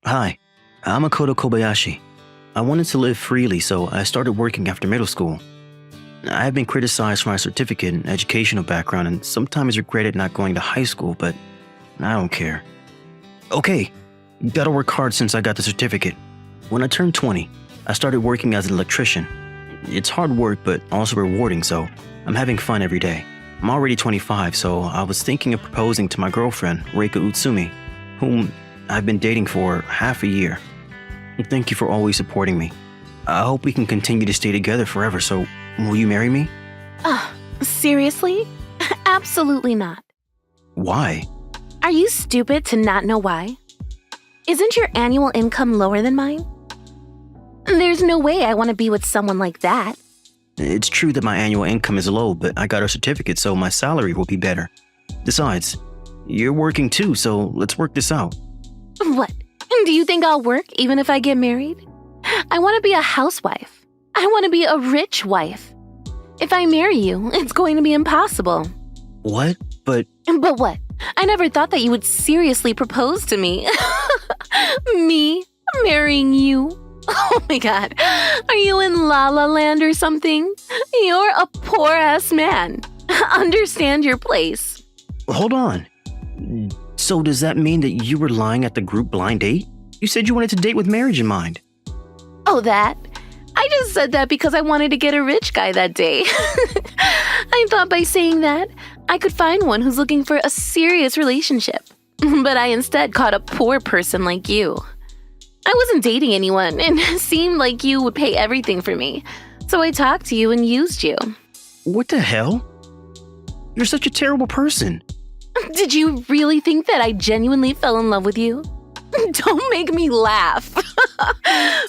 Hi, I'm Makoto Kobayashi. I wanted to live freely, so I started working after middle school. I have been criticized for my certificate and educational background and sometimes regretted not going to high school, but I don't care. Okay, gotta work hard since I got the certificate. When I turned 20, I started working as an electrician. It's hard work, but also rewarding, so I'm having fun every day. I'm already 25, so I was thinking of proposing to my girlfriend, Reika Utsumi, whom I've been dating for half a year. Thank you for always supporting me. I hope we can continue to stay together forever, so will you marry me? Seriously? Absolutely not. Why? Are you stupid to not know why? Isn't your annual income lower than mine? There's no way I want to be with someone like that. It's true that my annual income is low, but I got a certificate, so my salary will be better. Besides, you're working too, so let's work this out. What? Do you think I'll work even if I get married? I want to be a housewife. I want to be a rich wife. If I marry you, it's going to be impossible. What? But what? I never thought that you would seriously propose to me. Me marrying you? Oh my god. Are you in La La Land or something? You're a poor-ass man. Understand your place. hold on. So does that mean that you were lying at the group blind date? You said you wanted to date with marriage in mind. Oh, that? I just said that because I wanted to get a rich guy that day. I thought by saying that, I could find one who's looking for a serious relationship. But I instead caught a poor person like you. I wasn't dating anyone, and it seemed like you would pay everything for me. So I talked to you and used you. What the hell? You're such a terrible person. Did you really think that I genuinely fell in love with you? Don't make me laugh.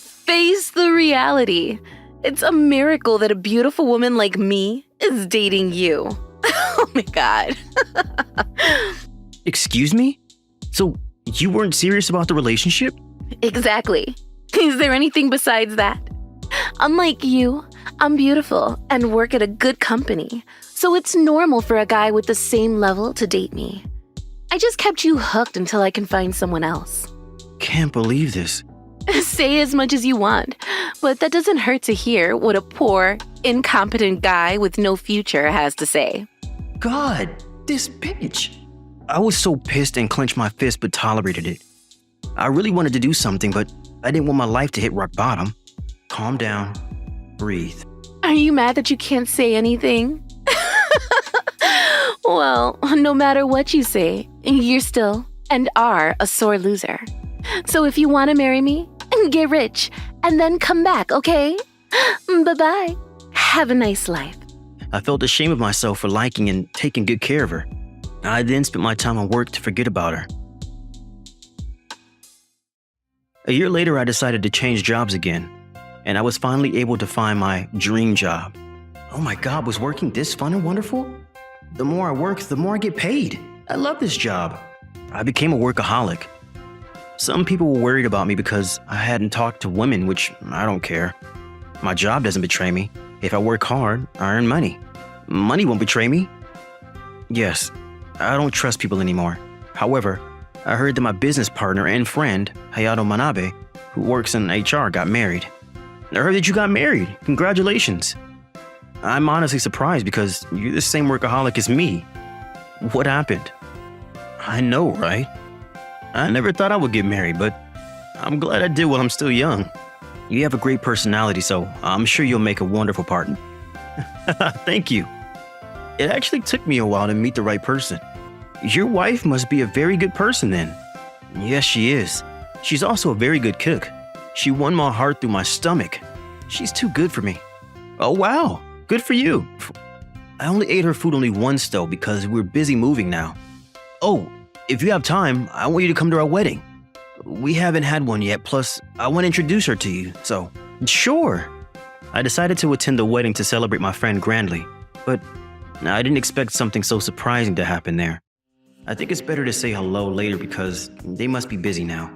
Face the reality. It's a miracle that a beautiful woman like me is dating you. Oh my god. Excuse me? So you weren't serious about the relationship? Exactly. Is there anything besides that? Unlike you, I'm beautiful and work at a good company, so it's normal for a guy with the same level to date me. I just kept you hooked until I can find someone else. Can't believe this. Say as much as you want, but that doesn't hurt to hear what a poor, incompetent guy with no future has to say. God, this bitch. I was so pissed and clenched my fist but tolerated it. I really wanted to do something, but I didn't want my life to hit rock bottom. Calm down. Breathe. Are you mad that you can't say anything? Well, no matter what you say, you're still and are a sore loser. So if you want to marry me, get rich and then come back, okay? Bye-bye. Have a nice life. I felt ashamed of myself for liking and taking good care of her. I then spent my time on work to forget about her. A year later, I decided to change jobs again, and I was finally able to find my dream job. Oh my God, was working this fun and wonderful? The more I work, the more I get paid. I love this job. I became a workaholic. Some people were worried about me because I hadn't talked to women, which I don't care. My job doesn't betray me. If I work hard, I earn money. Money won't betray me. Yes, I don't trust people anymore. However, I heard that my business partner and friend, Hayato Manabe, who works in HR, got married. I heard that you got married. Congratulations. I'm honestly surprised because you're the same workaholic as me. What happened? I know, right? I never thought I would get married, but I'm glad I did while I'm still young. You have a great personality, so I'm sure you'll make a wonderful partner. Thank you. It actually took me a while to meet the right person. Your wife must be a very good person then. Yes, she is. She's also a very good cook. She won my heart through my stomach. She's too good for me. Oh wow, good for you. I only ate her food only once though because we're busy moving now. Oh, if you have time, I want you to come to our wedding. We haven't had one yet, plus I want to introduce her to you, so sure. I decided to attend the wedding to celebrate my friend grandly, but I didn't expect something so surprising to happen there. I think it's better to say hello later because they must be busy now.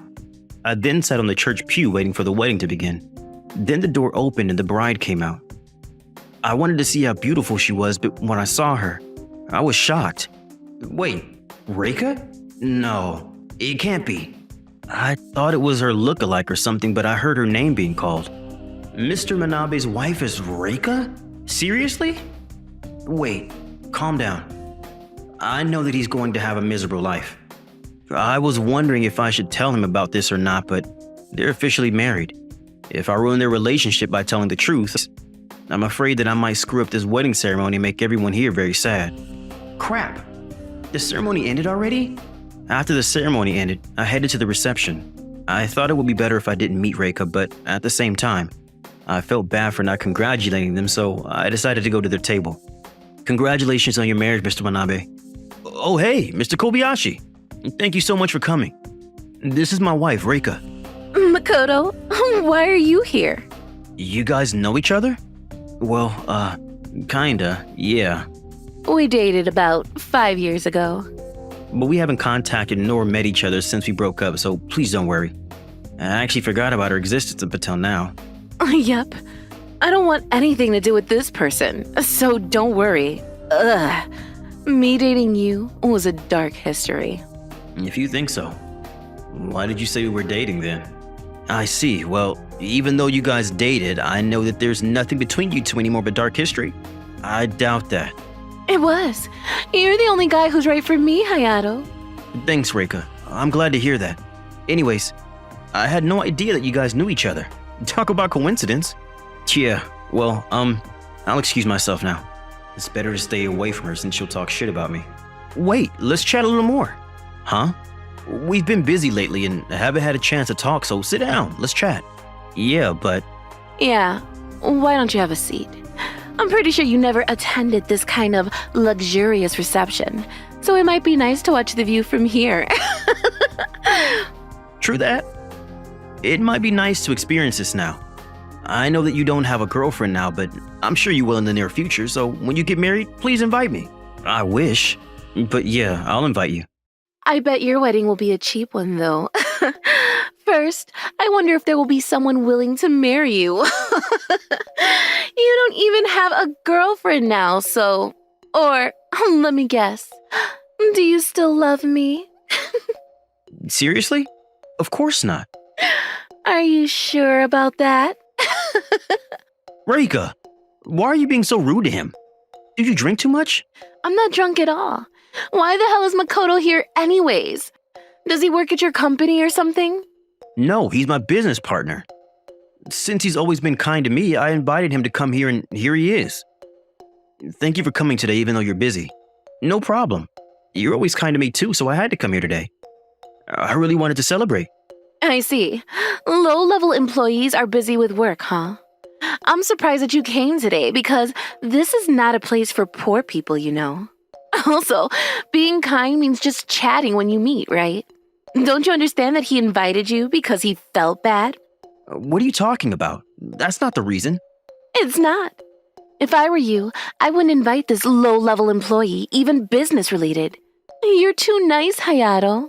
I then sat on the church pew waiting for the wedding to begin. Then the door opened and the bride came out. I wanted to see how beautiful she was, but when I saw her, I was shocked. Wait, Reika? No, it can't be. I thought it was her look-alike or something, but I heard her name being called. Mr. Manabe's wife is Reika? Seriously? Wait, calm down. I know that he's going to have a miserable life. I was wondering if I should tell him about this or not, but they're officially married. If I ruin their relationship by telling the truth, I'm afraid that I might screw up this wedding ceremony and make everyone here very sad. Crap! The ceremony ended already? After the ceremony ended, I headed to the reception. I thought it would be better if I didn't meet Reika, but at the same time, I felt bad for not congratulating them, so I decided to go to their table. Congratulations on your marriage, Mr. Manabe. Oh hey, Mr. Kobayashi. Thank you so much for coming. This is my wife, Reika. Makoto, why are you here? You guys know each other? Well, kinda, yeah. We dated about 5 years ago. But we haven't contacted nor met each other since we broke up, so please don't worry. I actually forgot about her existence up until now. Yep. I don't want anything to do with this person, so don't worry. Ugh. Me dating you was a dark history. If you think so. Why did you say we were dating then? I see. Well, even though you guys dated, I know that there's nothing between you two anymore but dark history. I doubt that. It was. You're the only guy who's right for me, Hayato. Thanks, Reika. I'm glad to hear that. Anyways, I had no idea that you guys knew each other. Talk about coincidence. Yeah, well, I'll excuse myself now. It's better to stay away from her since she'll talk shit about me. Wait, let's chat a little more. Huh? We've been busy lately and haven't had a chance to talk, so sit down, let's chat. Yeah, but... Yeah, why don't you have a seat? I'm pretty sure you never attended this kind of luxurious reception, so it might be nice to watch the view from here. True that. It might be nice to experience this now. I know that you don't have a girlfriend now, but I'm sure you will in the near future, so when you get married, please invite me. I wish. But yeah, I'll invite you. I bet your wedding will be a cheap one, though. First, I wonder if there will be someone willing to marry you. You don't even have a girlfriend now, so... Or, let me guess. Do you still love me? Seriously? Of course not. Are you sure about that? Reika, why are you being so rude to him? Did you drink too much? I'm not drunk at all. Why the hell is Makoto here anyways? Does he work at your company or something? No, he's my business partner. Since he's always been kind to me, I invited him to come here and here he is. Thank you for coming today even though you're busy. No problem. You're always kind to me too, so I had to come here today. I really wanted to celebrate. I see. Low-level employees are busy with work, huh? I'm surprised that you came today because this is not a place for poor people, you know. Also, being kind means just chatting when you meet, right? Don't you understand that he invited you because he felt bad? What are you talking about? That's not the reason. It's not. If I were you, I wouldn't invite this low-level employee, even business-related. You're too nice, Hayato.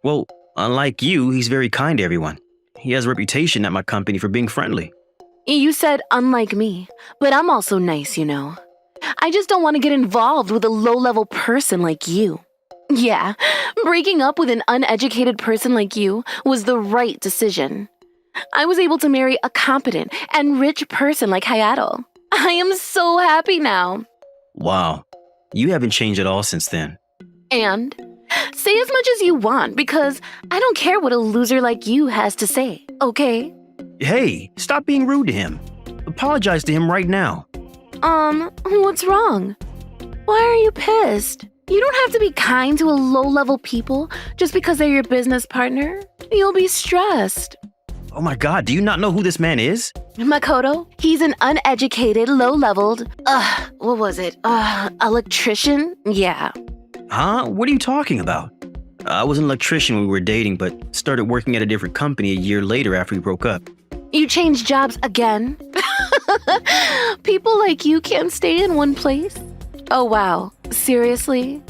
Well, unlike you, he's very kind to everyone. He has a reputation at my company for being friendly. You said unlike me, but I'm also nice, you know. I just don't want to get involved with a low-level person like you. Yeah, breaking up with an uneducated person like you was the right decision. I was able to marry a competent and rich person like Hayato. I am so happy now. Wow, you haven't changed at all since then. And say as much as you want because I don't care what a loser like you has to say, okay? Hey, stop being rude to him. Apologize to him right now. What's wrong? Why are you pissed? You don't have to be kind to a low-level people just because they're your business partner. You'll be stressed. Oh my god, do you not know who this man is? Makoto, he's an uneducated, low-leveled, what was it? Electrician? Yeah. Huh? What are you talking about? I was an electrician when we were dating, but started working at a different company a year later after we broke up. You changed jobs again? People like you can't stay in one place? Oh wow, seriously?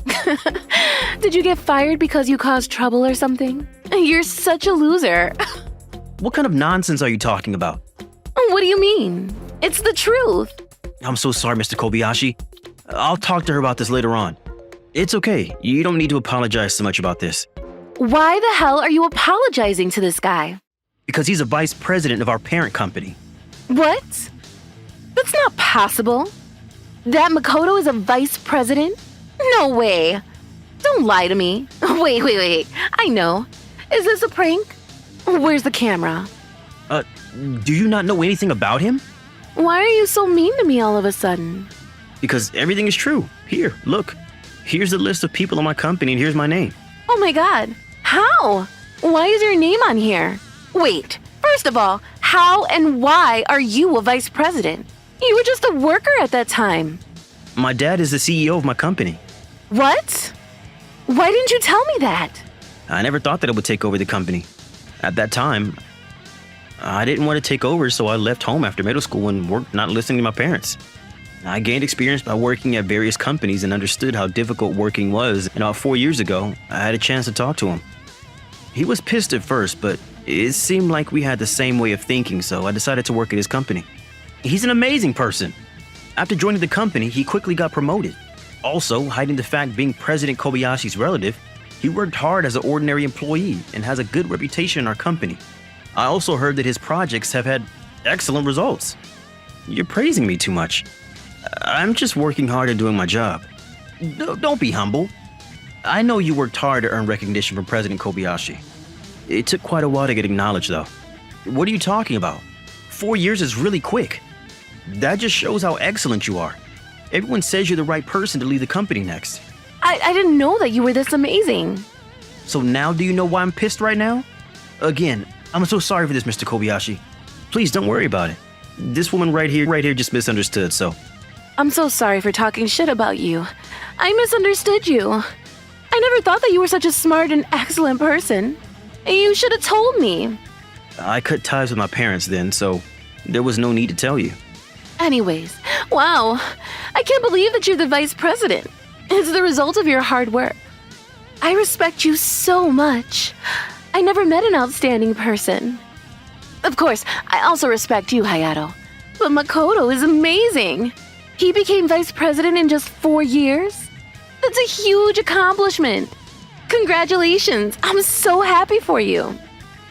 Did you get fired because you caused trouble or something? You're such a loser. What kind of nonsense are you talking about? What do you mean? It's the truth. I'm so sorry, Mr. Kobayashi. I'll talk to her about this later on. It's okay. You don't need to apologize so much about this. Why the hell are you apologizing to this guy? Because he's a vice president of our parent company. What? That's not possible. That Makoto is a vice president? No way. Don't lie to me. Wait. I know. Is this a prank? Where's the camera? Do you not know anything about him? Why are you so mean to me all of a sudden? Because everything is true. Here, look. Here's the list of people in my company and here's my name. Oh my god. How? Why is your name on here? Wait, first of all, how and why are you a vice president? You were just a worker at that time. My dad is the CEO of my company. What? Why didn't you tell me that? I never thought that I would take over the company. At that time, I didn't want to take over, so I left home after middle school and worked not listening to my parents. I gained experience by working at various companies and understood how difficult working was, and about 4 years ago, I had a chance to talk to him. He was pissed at first, but it seemed like we had the same way of thinking, so I decided to work at his company. He's an amazing person. After joining the company, he quickly got promoted. Also, hiding the fact being President Kobayashi's relative, he worked hard as an ordinary employee and has a good reputation in our company. I also heard that his projects have had excellent results. You're praising me too much. I'm just working hard and doing my job. Don't be humble. I know you worked hard to earn recognition from President Kobayashi. It took quite a while to get acknowledged, though. What are you talking about? 4 years is really quick. That just shows how excellent you are. Everyone says you're the right person to lead the company next. I didn't know that you were this amazing. So now do you know why I'm pissed right now? Again, I'm so sorry for this, Mr. Kobayashi. Please don't worry about it. This woman right here just misunderstood, so. I'm so sorry for talking shit about you. I misunderstood you. I never thought that you were such a smart and excellent person. You should have told me. I cut ties with my parents then, so there was no need to tell you. Anyways, wow. I can't believe that you're the vice president. It's the result of your hard work. I respect you so much. I never met an outstanding person. Of course, I also respect you, Hayato. But Makoto is amazing. He became vice president in just 4 years. That's a huge accomplishment. Congratulations. I'm so happy for you.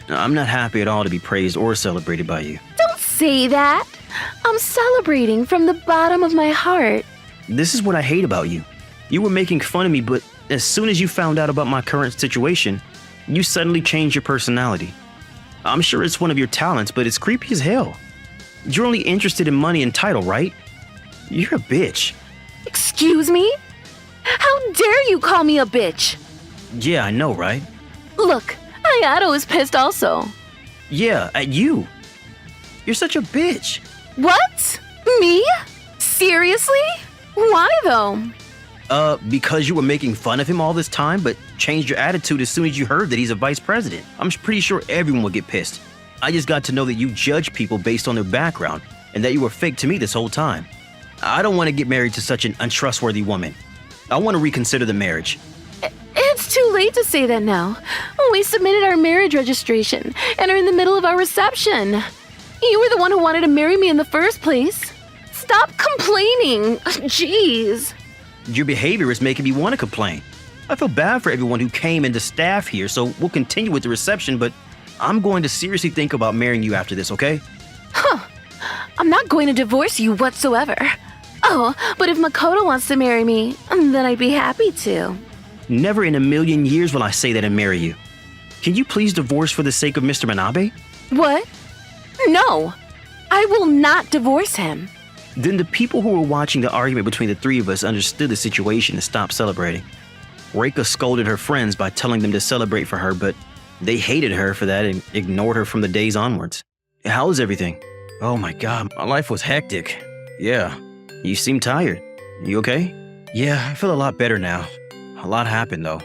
I'm not happy at all to be praised or celebrated by you. Don't say that. I'm celebrating from the bottom of my heart. This is what I hate about you. You were making fun of me, but as soon as you found out about my current situation, you suddenly changed your personality. I'm sure it's one of your talents, but it's creepy as hell. You're only interested in money and title, right? You're a bitch. Excuse me? How dare you call me a bitch? Yeah, I know, right? Look, Hayato is pissed also. Yeah, at you. You're such a bitch. What? Me? Seriously? Why though? Because you were making fun of him all this time, but changed your attitude as soon as you heard that he's a vice president. I'm pretty sure everyone would get pissed. I just got to know that you judge people based on their background, and that you were fake to me this whole time. I don't want to get married to such an untrustworthy woman. I want to reconsider the marriage. It's too late to say that now. We submitted our marriage registration and are in the middle of our reception. You were the one who wanted to marry me in the first place. Stop complaining. Jeez. Your behavior is making me want to complain. I feel bad for everyone who came and the staff here, so we'll continue with the reception, but I'm going to seriously think about marrying you after this, okay? I'm not going to divorce you whatsoever. Oh, but if Makoto wants to marry me, then I'd be happy to. Never in a million years will I say that and marry you. Can you please divorce for the sake of Mr. Manabe? What? No, I will not divorce him. Then the people who were watching the argument between the three of us understood the situation and stopped celebrating. Reika scolded her friends by telling them to celebrate for her, but they hated her for that and ignored her from the days onwards. How is everything? Oh my god, my life was hectic. Yeah, you seem tired. You okay? Yeah, I feel a lot better now. A lot happened though.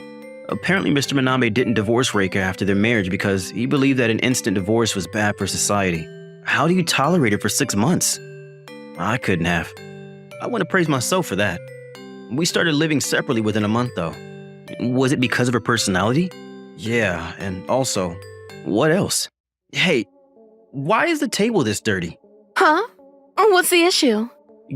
Apparently Mr. Manabe didn't divorce Reika after their marriage because he believed that an instant divorce was bad for society. How do you tolerate it for 6 months? I couldn't have. I want to praise myself for that. We started living separately within a month though. Was it because of her personality? Yeah, and also, what else? Hey, why is the table this dirty? Huh? What's the issue?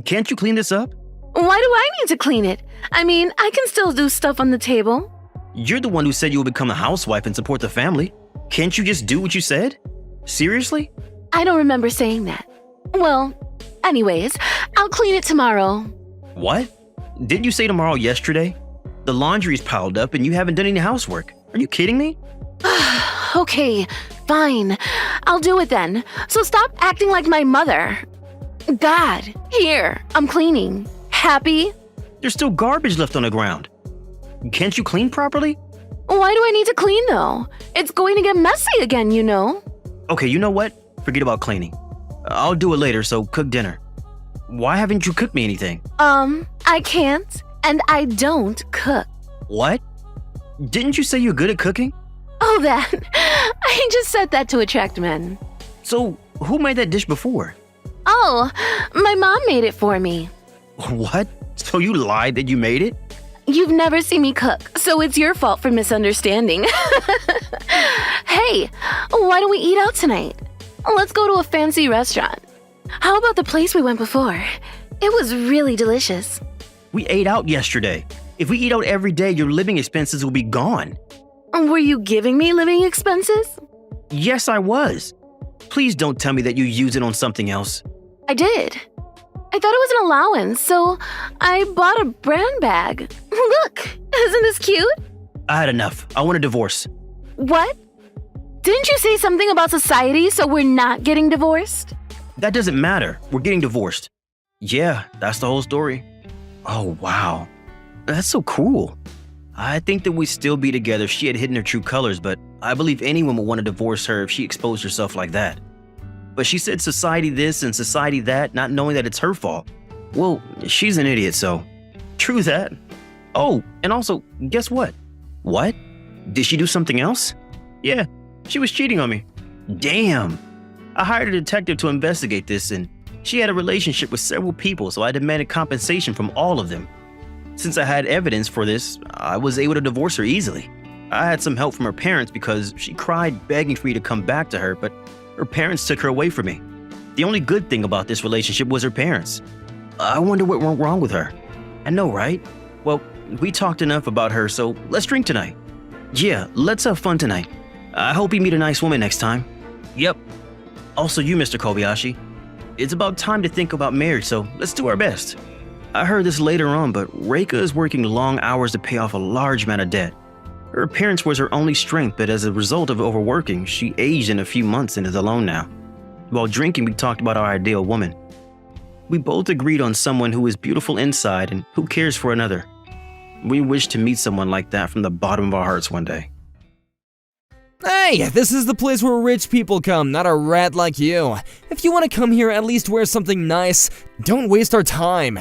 Can't you clean this up? Why do I need to clean it? I mean, I can still do stuff on the table. You're the one who said you would become a housewife and support the family. Can't you just do what you said? Seriously? I don't remember saying that. Well, anyways, I'll clean it tomorrow. What? Didn't you say tomorrow yesterday? The laundry's piled up and you haven't done any housework. Are you kidding me? Okay, fine. I'll do it then. So stop acting like my mother. God, here, I'm cleaning. Happy? There's still garbage left on the ground. Can't you clean properly? Why do I need to clean though? It's going to get messy again, you know. Okay, you know what? Forget about cleaning. I'll do it later, so cook dinner. Why haven't you cooked me anything? I can't, and I don't cook. What? Didn't you say you're good at cooking? Oh, that. I just said that to attract men. So, who made that dish before? Oh, my mom made it for me. What? So you lied that you made it? You've never seen me cook, so it's your fault for misunderstanding. Hey, why don't we eat out tonight? Let's go to a fancy restaurant. How about the place we went before? It was really delicious. We ate out yesterday. If we eat out every day, your living expenses will be gone. Were you giving me living expenses? Yes, I was. Please don't tell me that you used it on something else. I did. I thought it was an allowance, so I bought a brand bag. Look, isn't this cute? I had enough. I want a divorce. What? Didn't you say something about society, so we're not getting divorced? That doesn't matter. We're getting divorced. Yeah, that's the whole story. Oh, wow. That's so cool. I think that we'd still be together if she had hidden her true colors, but I believe anyone would want to divorce her if she exposed herself like that. But she said society this and society that, not knowing that it's her fault. Well, she's an idiot, so true that. Oh, and also, guess what? What? Did she do something else? Yeah, she was cheating on me. Damn. I hired a detective to investigate this, and she had a relationship with several people, so I demanded compensation from all of them. Since I had evidence for this, I was able to divorce her easily. I had some help from her parents because she cried begging for me to come back to her, but her parents took her away from me. The only good thing about this relationship was her parents. I wonder what went wrong with her. I know, right? Well, we talked enough about her, so let's drink tonight. Yeah, let's have fun tonight. I hope you meet a nice woman next time. Yep. Also you, Mr. Kobayashi. It's about time to think about marriage, so let's do our best. I heard this later on, but Reika is working long hours to pay off a large amount of debt. Her appearance was her only strength, but as a result of overworking, she aged in a few months and is alone now. While drinking, we talked about our ideal woman. We both agreed on someone who is beautiful inside and who cares for another. We wish to meet someone like that from the bottom of our hearts one day. Hey, this is the place where rich people come, not a rat like you. If you want to come here, at least wear something nice. Don't waste our time.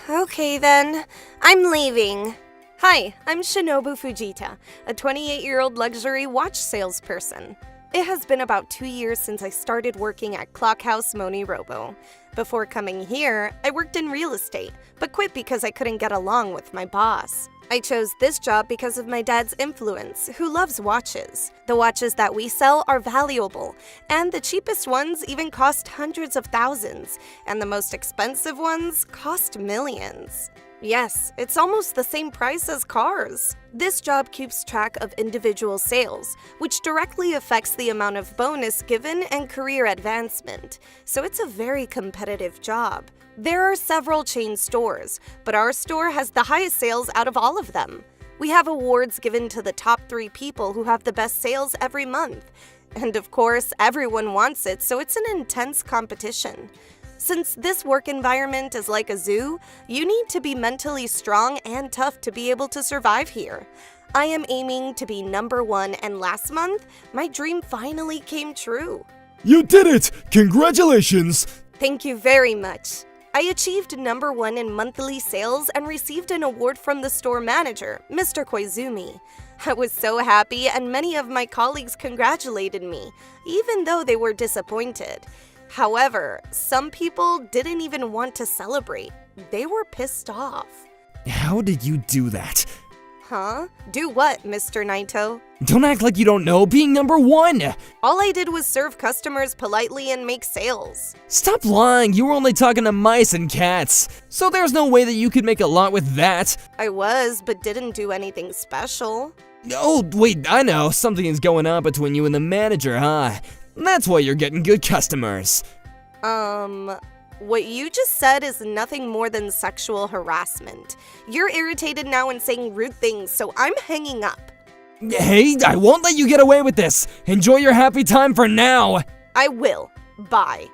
Okay then. I'm leaving. Hi, I'm Shinobu Fujita, a 28-year-old luxury watch salesperson. It has been about 2 years since I started working at Clockhouse MoniRobo. Before coming here, I worked in real estate, but quit because I couldn't get along with my boss. I chose this job because of my dad's influence, who loves watches. The watches that we sell are valuable, and the cheapest ones even cost hundreds of thousands, and the most expensive ones cost millions. Yes, it's almost the same price as cars. This job keeps track of individual sales, which directly affects the amount of bonus given and career advancement, so it's a very competitive job. There are several chain stores, but our store has the highest sales out of all of them. We have awards given to the top 3 people who have the best sales every month. And of course, everyone wants it, so it's an intense competition. Since this work environment is like a zoo, you need to be mentally strong and tough to be able to survive here. I am aiming to be #1, and last month, my dream finally came true. You did it! Congratulations! Thank you very much. I achieved #1 in monthly sales and received an award from the store manager, Mr. Koizumi. I was so happy, and many of my colleagues congratulated me, even though they were disappointed. However, some people didn't even want to celebrate. They were pissed off. How did you do that? Huh? Do what, Mr. Naito? Don't act like you don't know being number one! All I did was serve customers politely and make sales. Stop lying, you were only talking to mice and cats. So there's no way that you could make a lot with that. I was, but didn't do anything special. Oh, wait, I know. Something is going on between you and the manager, huh? That's why you're getting good customers. What you just said is nothing more than sexual harassment. You're irritated now and saying rude things, so I'm hanging up. Hey, I won't let you get away with this. Enjoy your happy time for now. I will. Bye.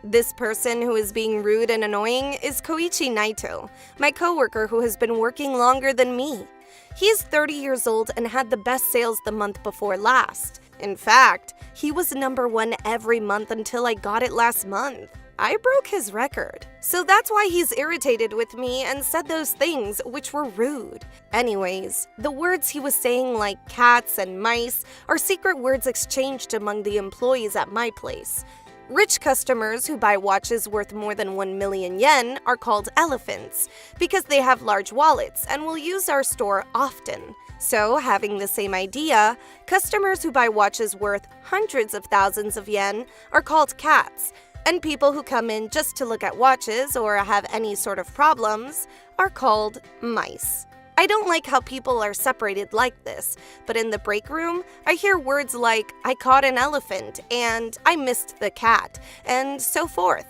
This person who is being rude and annoying is Koichi Naito, my coworker who has been working longer than me. He is 30 years old and had the best sales the month before last. In fact, he was number one every month until I got it last month. I broke his record. So that's why he's irritated with me and said those things which were rude. Anyways, the words he was saying like cats and mice are secret words exchanged among the employees at my place. Rich customers who buy watches worth more than 1 million yen are called elephants because they have large wallets and will use our store often. So, having the same idea, customers who buy watches worth hundreds of thousands of yen are called cats, and people who come in just to look at watches or have any sort of problems are called mice. I don't like how people are separated like this, but in the break room, I hear words like, I caught an elephant, and I missed the cat, and so forth.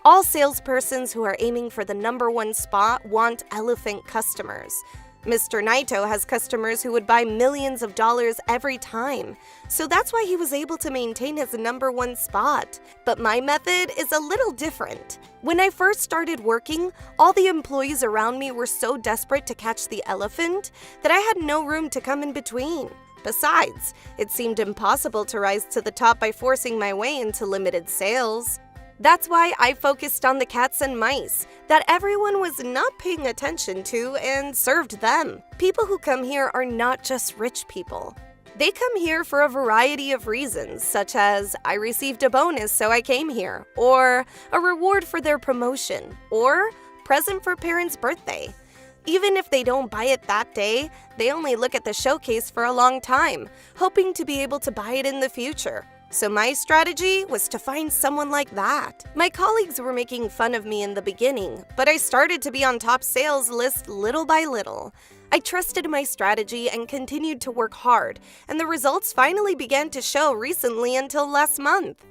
All salespersons who are aiming for the number one spot want elephant customers. Mr. Naito has customers who would buy millions of dollars every time, so that's why he was able to maintain his number one spot. But my method is a little different. When I first started working, all the employees around me were so desperate to catch the elephant that I had no room to come in between. Besides, it seemed impossible to rise to the top by forcing my way into limited sales. That's why I focused on the cats and mice that everyone was not paying attention to and served them. People who come here are not just rich people. They come here for a variety of reasons, such as I received a bonus so I came here, or a reward for their promotion, or present for parents' birthday. Even if they don't buy it that day, they only look at the showcase for a long time, hoping to be able to buy it in the future. So my strategy was to find someone like that. My colleagues were making fun of me in the beginning, but I started to be on top sales list little by little. I trusted my strategy and continued to work hard, and the results finally began to show recently until last month.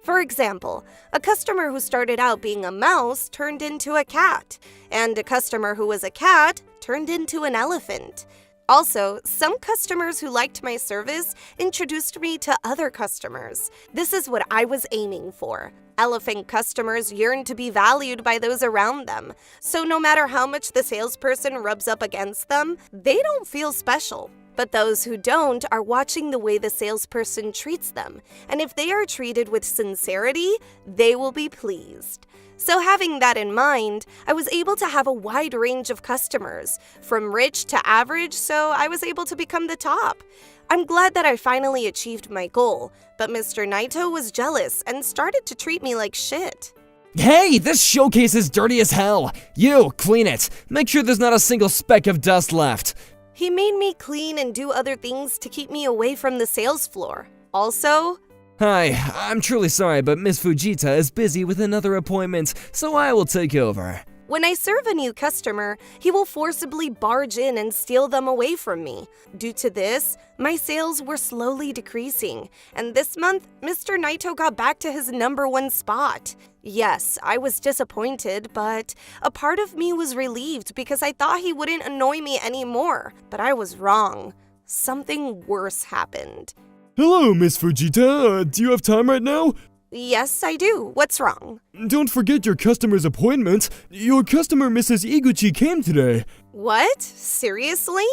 For example, a customer who started out being a mouse turned into a cat, and a customer who was a cat turned into an elephant. Also, some customers who liked my service introduced me to other customers. This is what I was aiming for. Elephant customers yearn to be valued by those around them, so no matter how much the salesperson rubs up against them, they don't feel special. But those who don't are watching the way the salesperson treats them, and if they are treated with sincerity, they will be pleased. So having that in mind, I was able to have a wide range of customers, from rich to average, so I was able to become the top. I'm glad that I finally achieved my goal, but Mr. Naito was jealous and started to treat me like shit. Hey, this showcase is dirty as hell. You, clean it. Make sure there's not a single speck of dust left. He made me clean and do other things to keep me away from the sales floor. Also, Hi, I'm truly sorry, but Miss Fujita is busy with another appointment, so I will take over. when I serve a new customer, he will forcibly barge in and steal them away from me. Due to this, my sales were slowly decreasing, and this month, Mr. Naito got back to his #1 spot. Yes, I was disappointed, but a part of me was relieved because I thought he wouldn't annoy me anymore. But I was wrong. Something worse happened. Hello, Miss Fujita. Do you have time right now? Yes, I do. What's wrong? Don't forget your customer's appointment. Your customer, Mrs. Iguchi, came today. What? Seriously?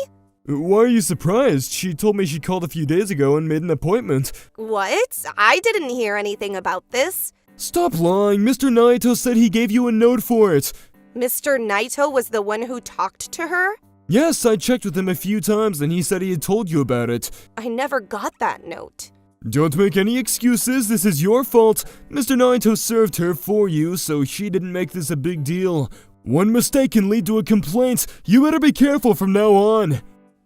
Why are you surprised? She told me she called a few days ago and made an appointment. What? I didn't hear anything about this. Stop lying. Mr. Naito said he gave you a note for it. Mr. Naito was the one who talked to her? Yes, I checked with him a few times and he said he had told you about it. I never got that note. Don't make any excuses, this is your fault. Mr. Naito served her for you, so she didn't make this a big deal. One mistake can lead to a complaint. You better be careful from now on.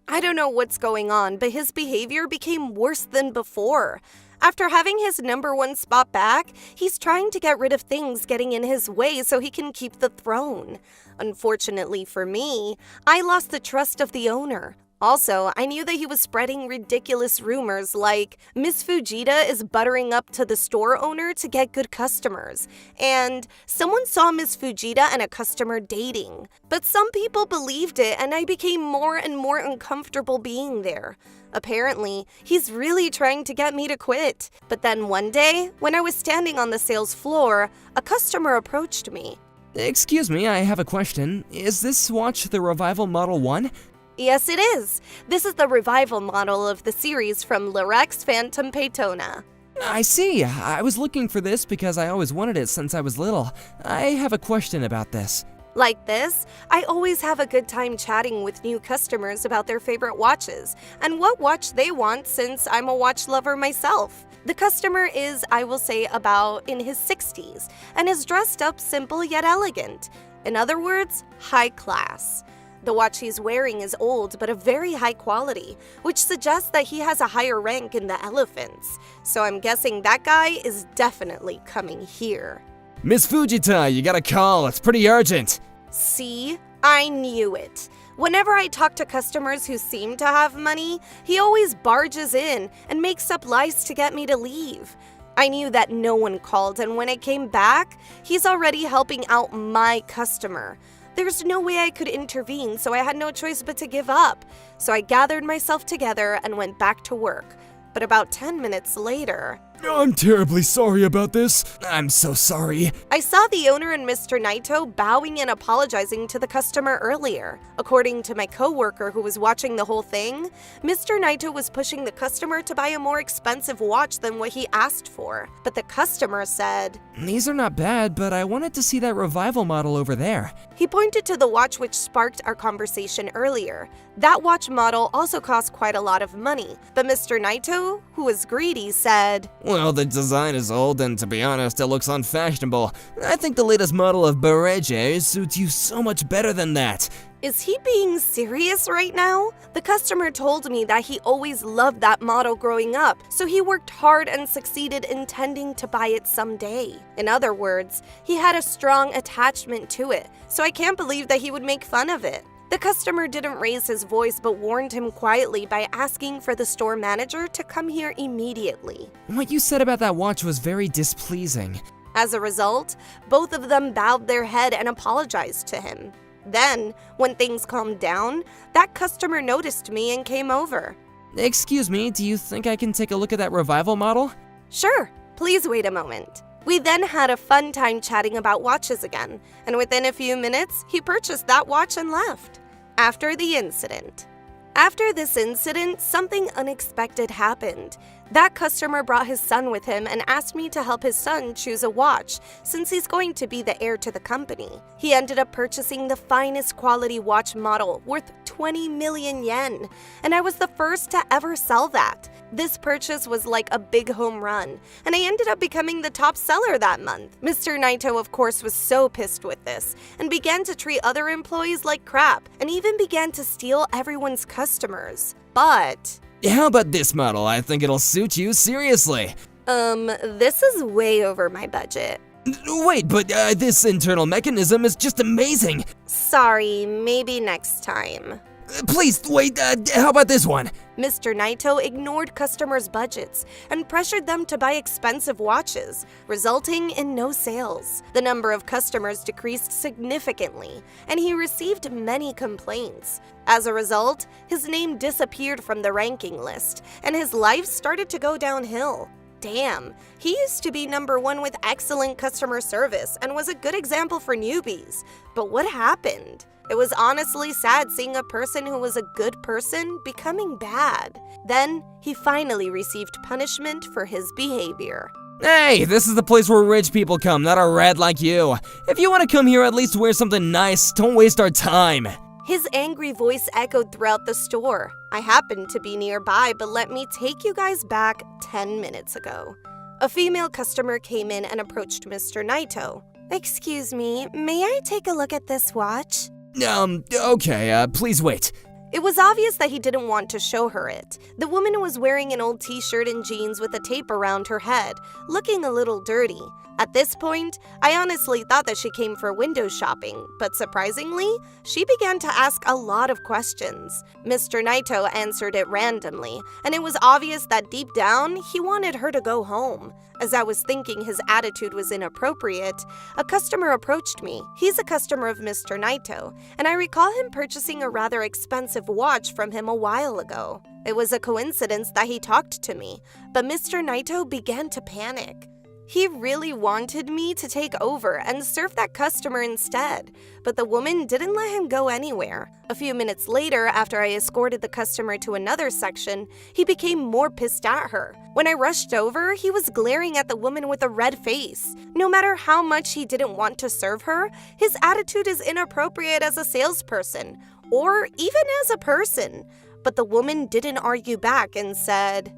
I don't know what's going on, but his behavior became worse than before. After having his number one spot back, he's trying to get rid of things getting in his way so he can keep the throne. Unfortunately for me, I lost the trust of the owner. Also, I knew that he was spreading ridiculous rumors like Miss Fujita is buttering up to the store owner to get good customers, and someone saw Miss Fujita and a customer dating. But some people believed it, and I became more and more uncomfortable being there. Apparently, he's really trying to get me to quit. But then one day, when I was standing on the sales floor, a customer approached me. Excuse me, I have a question. Is this watch the Revival Model 1? Yes, it is. This is the revival model of the series from Lurex Phantom Paytona. I see. I was looking for this because I always wanted it since I was little. I have a question about this. Like this, I always have a good time chatting with new customers about their favorite watches and what watch they want since I'm a watch lover myself. The customer is, I will say, about in his 60s and is dressed up simple yet elegant. In other words, high class. The watch he's wearing is old but of very high quality, which suggests that he has a higher rank in the elephants. So I'm guessing that guy is definitely coming here. Miss Fujita, you got a call. It's pretty urgent. See? I knew it. Whenever I talk to customers who seem to have money, he always barges in and makes up lies to get me to leave. I knew that no one called, and when I came back, he's already helping out my customer. There's no way I could intervene, so I had no choice but to give up. So I gathered myself together and went back to work. But about 10 minutes later, I'm terribly sorry about this. I'm so sorry. I saw the owner and Mr. Naito bowing and apologizing to the customer earlier. According to my coworker who was watching the whole thing, Mr. Naito was pushing the customer to buy a more expensive watch than what he asked for. But the customer said, These are not bad, but I wanted to see that Revival model over there. He pointed to the watch which sparked our conversation earlier. That watch model also cost quite a lot of money, but Mr. Naito, who was greedy, said, Well, the design is old, and to be honest, it looks unfashionable. I think the latest model of Bereje suits you so much better than that. Is he being serious right now? The customer told me that he always loved that model growing up, so he worked hard and succeeded intending to buy it someday. In other words, he had a strong attachment to it, so I can't believe that he would make fun of it. The customer didn't raise his voice but warned him quietly by asking for the store manager to come here immediately. What you said about that watch was very displeasing. As a result, both of them bowed their head and apologized to him. Then, when things calmed down, that customer noticed me and came over. Excuse me, do you think I can take a look at that Revival model? Sure, please wait a moment. We then had a fun time chatting about watches again, and within a few minutes, he purchased that watch and left. After this incident, something unexpected happened. That customer brought his son with him and asked me to help his son choose a watch, since he's going to be the heir to the company. He ended up purchasing the finest quality watch model, worth 20 million yen, and I was the first to ever sell that. This purchase was like a big home run, and I ended up becoming the top seller that month. Mr. Naito, of course, was so pissed with this, and began to treat other employees like crap, and even began to steal everyone's customers. But How about this model? I think it'll suit you, seriously. this is way over my budget. Wait, but this internal mechanism is just amazing. Sorry, maybe next time. Please, wait, how about this one? Mr. Naito ignored customers' budgets and pressured them to buy expensive watches, resulting in no sales. The number of customers decreased significantly, and he received many complaints. As a result, his name disappeared from the ranking list, and his life started to go downhill. Damn, he used to be number one with excellent customer service and was a good example for newbies. But what happened? It was honestly sad seeing a person who was a good person becoming bad. Then, he finally received punishment for his behavior. Hey, this is the place where rich people come, not a rat like you. If you want to come here, at least wear something nice. Don't waste our time. His angry voice echoed throughout the store. I happened to be nearby, but let me take you guys back 10 minutes ago. A female customer came in and approached Mr. Naito. Excuse me, may I take a look at this watch? Okay, please wait. It was obvious that he didn't want to show her it. The woman was wearing an old t-shirt and jeans with a tape around her head, looking a little dirty. At this point, I honestly thought that she came for window shopping, but surprisingly, she began to ask a lot of questions. Mr. Naito answered it randomly, and it was obvious that deep down, he wanted her to go home. As I was thinking his attitude was inappropriate, a customer approached me. He's a customer of Mr. Naito, and I recall him purchasing a rather expensive watch from him a while ago. It was a coincidence that he talked to me, but Mr. Naito began to panic. He really wanted me to take over and serve that customer instead, but the woman didn't let him go anywhere. A few minutes later, after I escorted the customer to another section, he became more pissed at her. When I rushed over, he was glaring at the woman with a red face. No matter how much he didn't want to serve her, his attitude is inappropriate as a salesperson, or even as a person. But the woman didn't argue back and said,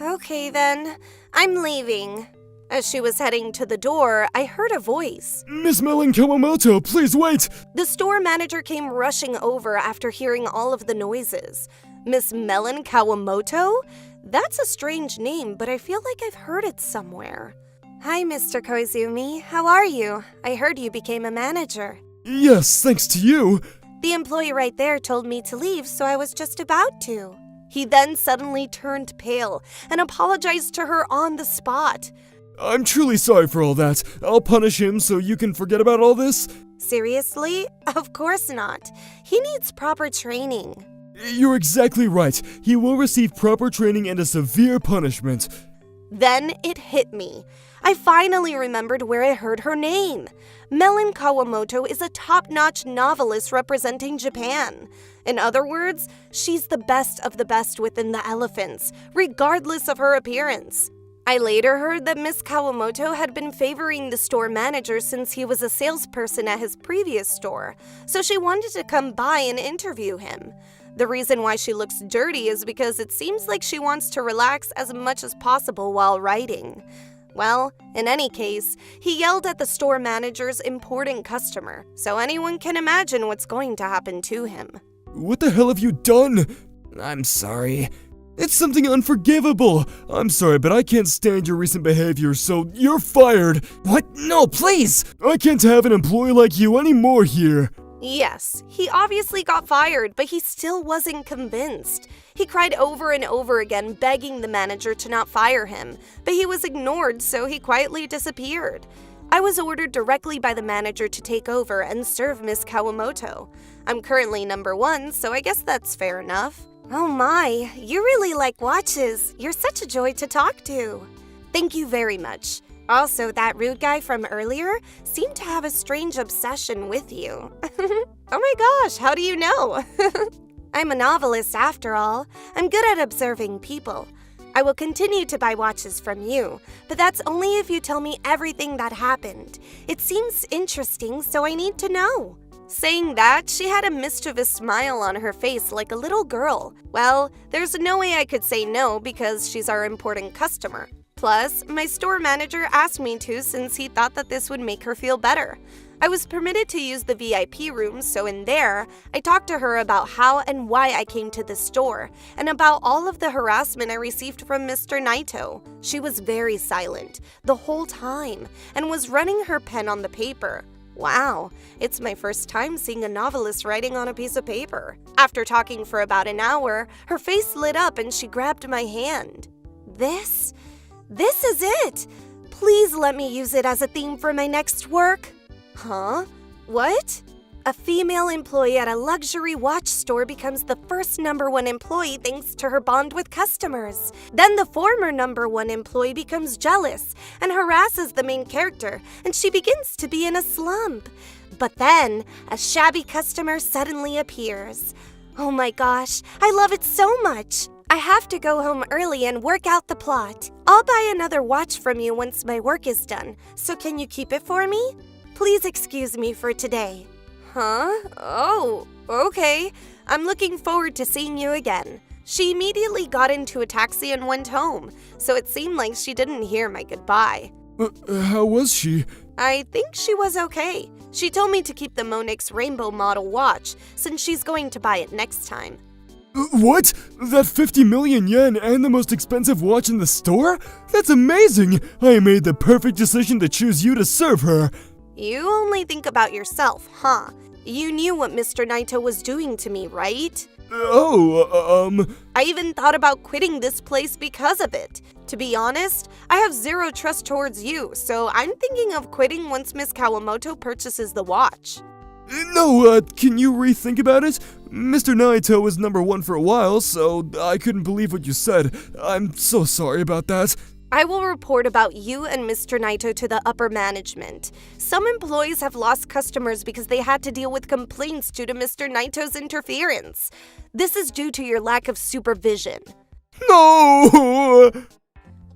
okay then, I'm leaving. As she was heading to the door, I heard a voice. Miss Melon Kawamoto, please wait! The store manager came rushing over after hearing all of the noises. Miss Melon Kawamoto? That's a strange name, but I feel like I've heard it somewhere. Hi, Mr. Koizumi. How are you? I heard you became a manager. Yes, thanks to you. The employee right there told me to leave, so I was just about to. He then suddenly turned pale and apologized to her on the spot. I'm truly sorry for all that. I'll punish him so you can forget about all this. Seriously? Of course not. He needs proper training. You're exactly right. He will receive proper training and a severe punishment. Then it hit me. I finally remembered where I heard her name. Melon Kawamoto is a top-notch novelist representing Japan. In other words, she's the best of the best within the elephants, regardless of her appearance. I later heard that Miss Kawamoto had been favoring the store manager since he was a salesperson at his previous store, so she wanted to come by and interview him. The reason why she looks dirty is because it seems like she wants to relax as much as possible while writing. Well, in any case, he yelled at the store manager's important customer, so anyone can imagine what's going to happen to him. What the hell have you done? I'm sorry. It's something unforgivable. I'm sorry, but I can't stand your recent behavior, so you're fired. What? No, please! I can't have an employee like you anymore here. Yes, he obviously got fired, but he still wasn't convinced. He cried over and over again, begging the manager to not fire him, but he was ignored, so he quietly disappeared. I was ordered directly by the manager to take over and serve Miss Kawamoto. I'm currently number 1, so I guess that's fair enough. Oh my, you really like watches. You're such a joy to talk to. Thank you very much. Also, that rude guy from earlier seemed to have a strange obsession with you. Oh my gosh, how do you know? I'm a novelist after all. I'm good at observing people. I will continue to buy watches from you, but that's only if you tell me everything that happened. It seems interesting, so I need to know. Saying that, she had a mischievous smile on her face like a little girl. Well, there's no way I could say no because she's our important customer. Plus, my store manager asked me to since he thought that this would make her feel better. I was permitted to use the VIP room, so in there, I talked to her about how and why I came to the store, and about all of the harassment I received from Mr. Naito. She was very silent the whole time, and was running her pen on the paper. Wow, it's my first time seeing a novelist writing on a piece of paper. After talking for about an hour, her face lit up and she grabbed my hand. This is it! Please let me use it as a theme for my next work. Huh? What? A female employee at a luxury watch store becomes the first #1 employee thanks to her bond with customers. Then the former #1 employee becomes jealous and harasses the main character, and she begins to be in a slump. But then, a shabby customer suddenly appears. Oh my gosh, I love it so much! I have to go home early and work out the plot. I'll buy another watch from you once my work is done, so can you keep it for me? Please excuse me for today. Huh? Oh, okay. I'm looking forward to seeing you again. She immediately got into a taxi and went home, so it seemed like she didn't hear my goodbye. How was she? I think she was okay. She told me to keep the Monix Rainbow model watch since she's going to buy it next time. What? That 50 million yen and the most expensive watch in the store? That's amazing! I made the perfect decision to choose you to serve her. You only think about yourself, huh? You knew what Mr. Naito was doing to me, right? I even thought about quitting this place because of it. To be honest, I have zero trust towards you, so I'm thinking of quitting once Miss Kawamoto purchases the watch. No, can you rethink about it? Mr. Naito was number one for a while, so I couldn't believe what you said. I'm so sorry about that. I will report about you and Mr. Naito to the upper management. Some employees have lost customers because they had to deal with complaints due to Mr. Naito's interference. This is due to your lack of supervision. No!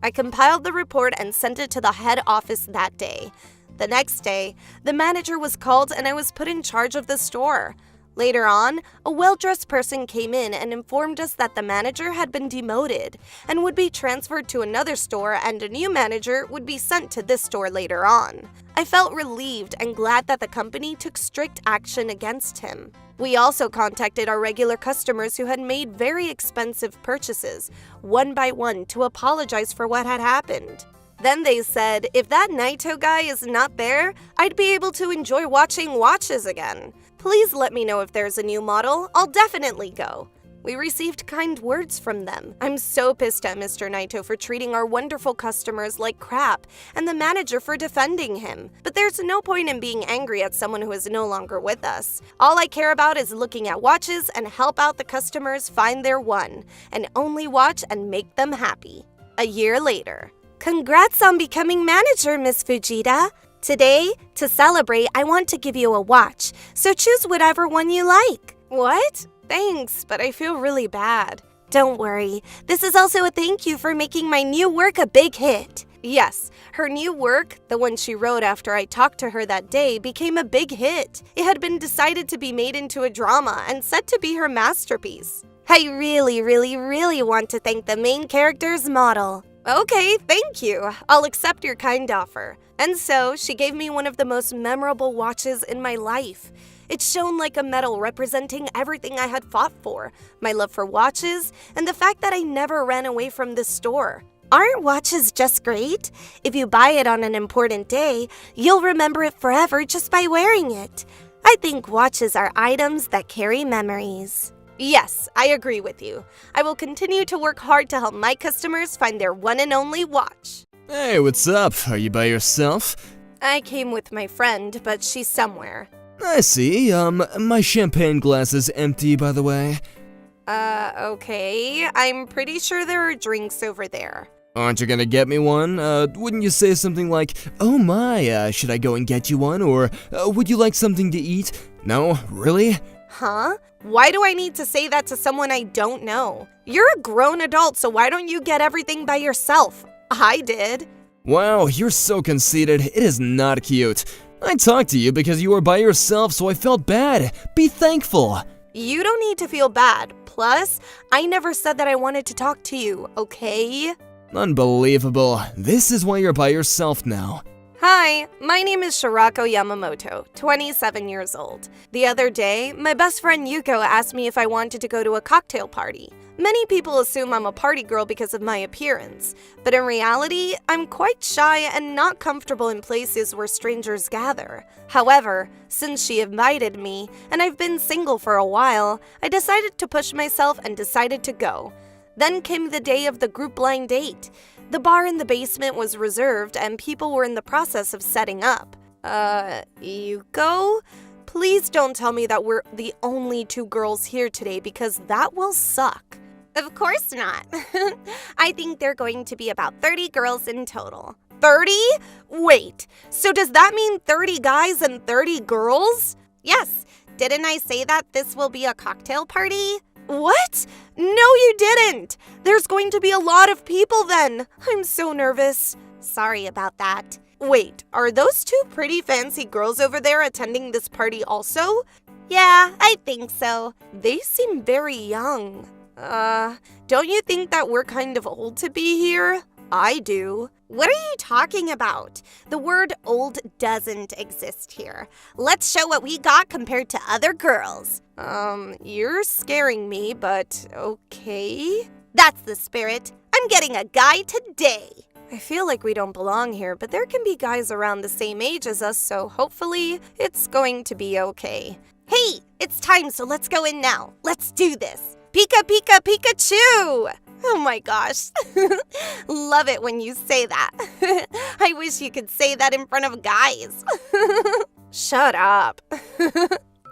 I compiled the report and sent it to the head office that day. The next day, the manager was called and I was put in charge of the store. Later on, a well-dressed person came in and informed us that the manager had been demoted and would be transferred to another store, and a new manager would be sent to this store later on. I felt relieved and glad that the company took strict action against him. We also contacted our regular customers who had made very expensive purchases, one by one, to apologize for what had happened. Then they said if that Naito guy is not there, I'd be able to enjoy watching watches again. Please let me know if there's a new model. I'll definitely go. We received kind words from them. I'm so pissed at Mr. Naito for treating our wonderful customers like crap, and the manager for defending him. But there's no point in being angry at someone who is no longer with us. All I care about is looking at watches and help out the customers find their one, and only watch and make them happy. A year later. Congrats on becoming manager, Miss Fujita. Today, to celebrate, I want to give you a watch, so choose whatever one you like. What? Thanks, but I feel really bad. Don't worry, this is also a thank you for making my new work a big hit. Yes, her new work, the one she wrote after I talked to her that day, became a big hit. It had been decided to be made into a drama and set to be her masterpiece. I really want to thank the main character's model. Okay, thank you. I'll accept your kind offer. And so, she gave me one of the most memorable watches in my life. It shone like a medal representing everything I had fought for, my love for watches, and the fact that I never ran away from this store. Aren't watches just great? If you buy it on an important day, you'll remember it forever just by wearing it. I think watches are items that carry memories. Yes, I agree with you. I will continue to work hard to help my customers find their one and only watch. Hey, what's up? Are you by yourself? I came with my friend, but she's somewhere. I see. My champagne glass is empty, by the way. Okay. I'm pretty sure there are drinks over there. Aren't you gonna get me one? Wouldn't you say something like, oh my, should I go and get you one? Or, would you like something to eat? No? Really? Huh? Why do I need to say that to someone I don't know? You're a grown adult, so why don't you get everything by yourself? I did. Wow, you're so conceited. It is not cute. I talked to you because you were by yourself, so I felt bad. Be thankful. You don't need to feel bad. Plus, I never said that I wanted to talk to you, okay? Unbelievable. This is why you're by yourself now. Hi, my name is Shirako Yamamoto, 27 years old. The other day, my best friend Yuko asked me if I wanted to go to a cocktail party. Many people assume I'm a party girl because of my appearance, but in reality, I'm quite shy and not comfortable in places where strangers gather. However, since she invited me, and I've been single for a while, I decided to push myself and decided to go. Then came the day of the group blind date. The bar in the basement was reserved and people were in the process of setting up. Yuko? Please don't tell me that we're the only two girls here today because that will suck. Of course not. I think there are going to be about 30 girls in total. 30? Wait, so does that mean 30 guys and 30 girls? Yes, didn't I say that this will be a cocktail party? What? No, you didn't! There's going to be a lot of people then. I'm so nervous. Sorry about that. Wait, are those two pretty fancy girls over there attending this party also? Yeah, I think so. They seem very young. Don't you think that we're kind of old to be here? I do. What are you talking about? The word old doesn't exist here. Let's show what we got compared to other girls. You're scaring me, but okay. That's the spirit. I'm getting a guy today. I feel like we don't belong here, but there can be guys around the same age as us, so hopefully it's going to be okay. Hey, it's time, so let's go in now. Let's do this. Pika, Pika, Pikachu! Oh my gosh. Love it when you say that. I wish you could say that in front of guys. Shut up.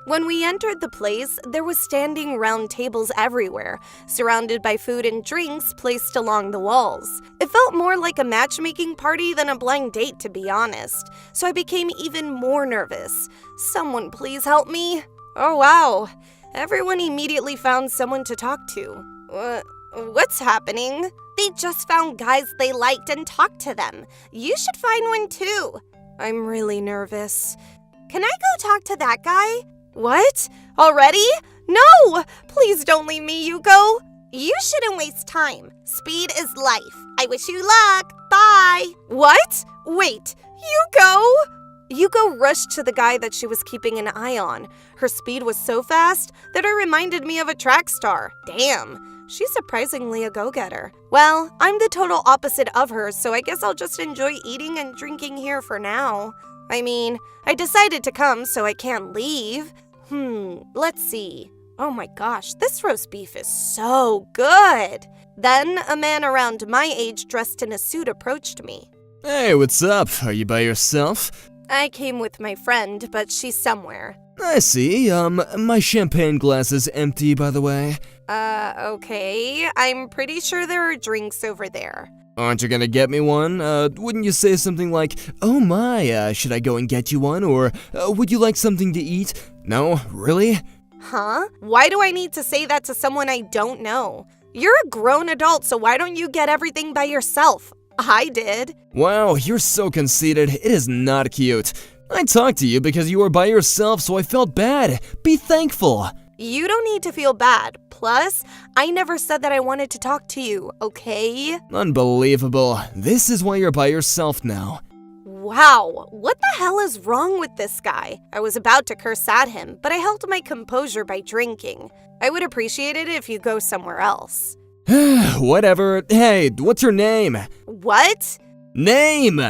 When we entered the place, there was standing round tables everywhere, surrounded by food and drinks placed along the walls. It felt more like a matchmaking party than a blind date, to be honest, so I became even more nervous. Someone please help me. Oh wow, everyone immediately found someone to talk to. What's happening? They just found guys they liked and talked to them. You should find one too. I'm really nervous. Can I go talk to that guy? What? Already? No! Please don't leave me, Yuko. You shouldn't waste time. Speed is life. I wish you luck. Bye. What? Wait, Yuko? Yuko rushed to the guy that she was keeping an eye on. Her speed was so fast that it reminded me of a track star. Damn, she's surprisingly a go-getter. Well, I'm the total opposite of her, so I guess I'll just enjoy eating and drinking here for now. I mean, I decided to come, so I can't leave. Let's see. Oh my gosh, this roast beef is so good. Then a man around my age dressed in a suit approached me. Hey, what's up? Are you by yourself? I came with my friend, but she's somewhere. I see. My champagne glass is empty, by the way. Okay. I'm pretty sure there are drinks over there. Aren't you gonna get me one? Wouldn't you say something like, oh my, should I go and get you one? Or, would you like something to eat? No? Really? Huh? Why do I need to say that to someone I don't know? You're a grown adult, so why don't you get everything by yourself? I did. Wow, you're so conceited. It is not cute. I talked to you because you were by yourself, so I felt bad. Be thankful. You don't need to feel bad. Plus, I never said that I wanted to talk to you, okay? Unbelievable. This is why you're by yourself now. Wow, what the hell is wrong with this guy? I was about to curse at him, but I held my composure by drinking. I would appreciate it if you go somewhere else. Whatever. Hey, what's your name? What? Name!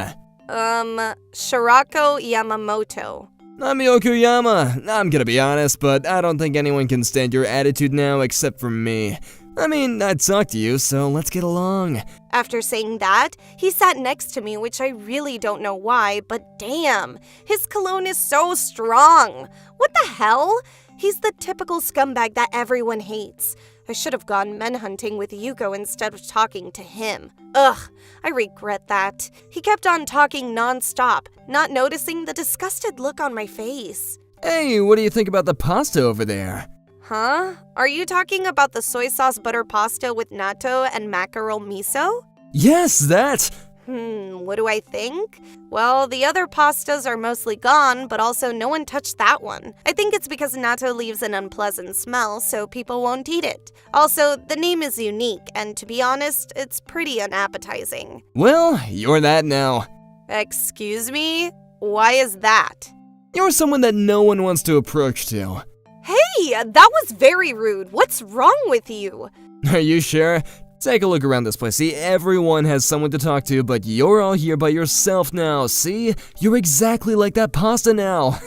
Shirako Yamamoto. I'm Yokoyama. I'm gonna be honest, but I don't think anyone can stand your attitude now except for me. I mean, I'd talk to you, so let's get along. After saying that, he sat next to me, which I really don't know why, but damn, his cologne is so strong. What the hell? He's the typical scumbag that everyone hates. I should have gone men hunting with Yuko instead of talking to him. Ugh, I regret that. He kept on talking non-stop, not noticing the disgusted look on my face. Hey, what do you think about the pasta over there? Huh? Are you talking about the soy sauce butter pasta with natto and mackerel miso? Yes, that! What do I think? Well, the other pastas are mostly gone, but also no one touched that one. I think it's because natto leaves an unpleasant smell, so people won't eat it. Also, the name is unique, and to be honest, it's pretty unappetizing. Well, you're that now. Excuse me? Why is that? You're someone that no one wants to approach to. Hey, that was very rude. What's wrong with you? Are you sure? Take a look around this place. See, everyone has someone to talk to, but you're all here by yourself now. See? You're exactly like that pasta now.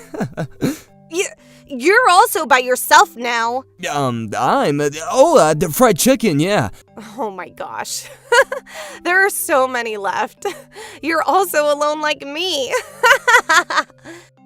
You're also by yourself now. The fried chicken, yeah. Oh my gosh. There are so many left. You're also alone like me.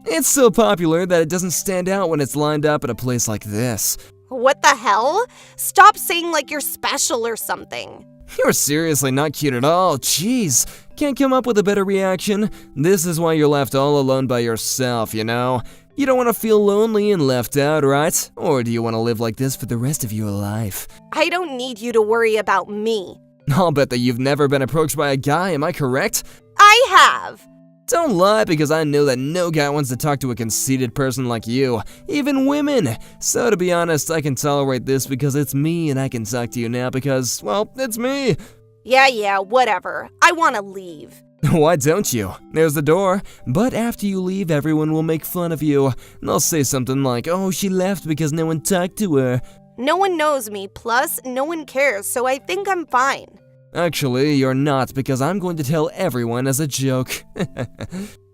It's so popular that it doesn't stand out when it's lined up at a place like this. What the hell? Stop saying like you're special or something. You're seriously not cute at all. Jeez. Can't come up with a better reaction? This is why you're left all alone by yourself, you know? You don't want to feel lonely and left out, right? Or do you want to live like this for the rest of your life? I don't need you to worry about me. I'll bet that you've never been approached by a guy, am I correct? I have. Don't lie, because I know that no guy wants to talk to a conceited person like you, even women. So to be honest, I can tolerate this because it's me, and I can talk to you now because, well, it's me. Yeah, whatever. I want to leave. Why don't you? There's the door. But after you leave, everyone will make fun of you. They'll say something like, oh, she left because no one talked to her. No one knows me, plus no one cares, so I think I'm fine. Actually, you're not, because I'm going to tell everyone as a joke.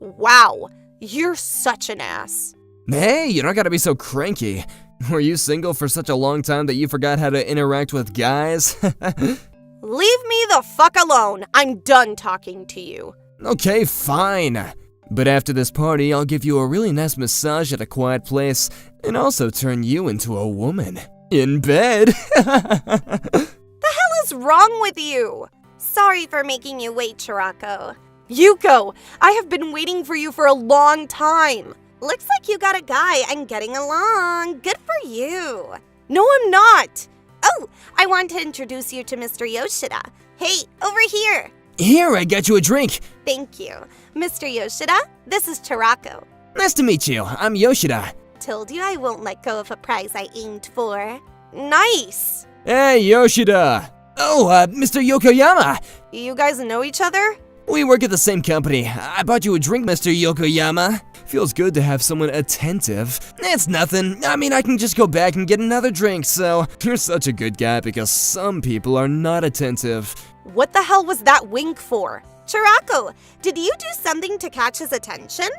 Wow, you're such an ass. Hey, you don't gotta be so cranky. Were you single for such a long time that you forgot how to interact with guys? Leave me the fuck alone. I'm done talking to you. Okay, fine. But after this party, I'll give you a really nice massage at a quiet place, and also turn you into a woman. In bed. The hell is wrong with you? Sorry for making you wait, Chirako. Yuko, I have been waiting for you for a long time. Looks like you got a guy and getting along. Good for you. No, I'm not. Oh, I want to introduce you to Mr. Yoshida. Hey, over here. Here, I got you a drink. Thank you. Mr. Yoshida, this is Chirako. Nice to meet you. I'm Yoshida. Told you I won't let go of a prize I aimed for. Nice. Hey, Yoshida. Oh, Mr. Yokoyama. You guys know each other? We work at the same company. I bought you a drink, Mr. Yokoyama. Feels good to have someone attentive. It's nothing. I mean, I can just go back and get another drink, so you're such a good guy because some people are not attentive. What the hell was that wink for? Chirako, did you do something to catch his attention?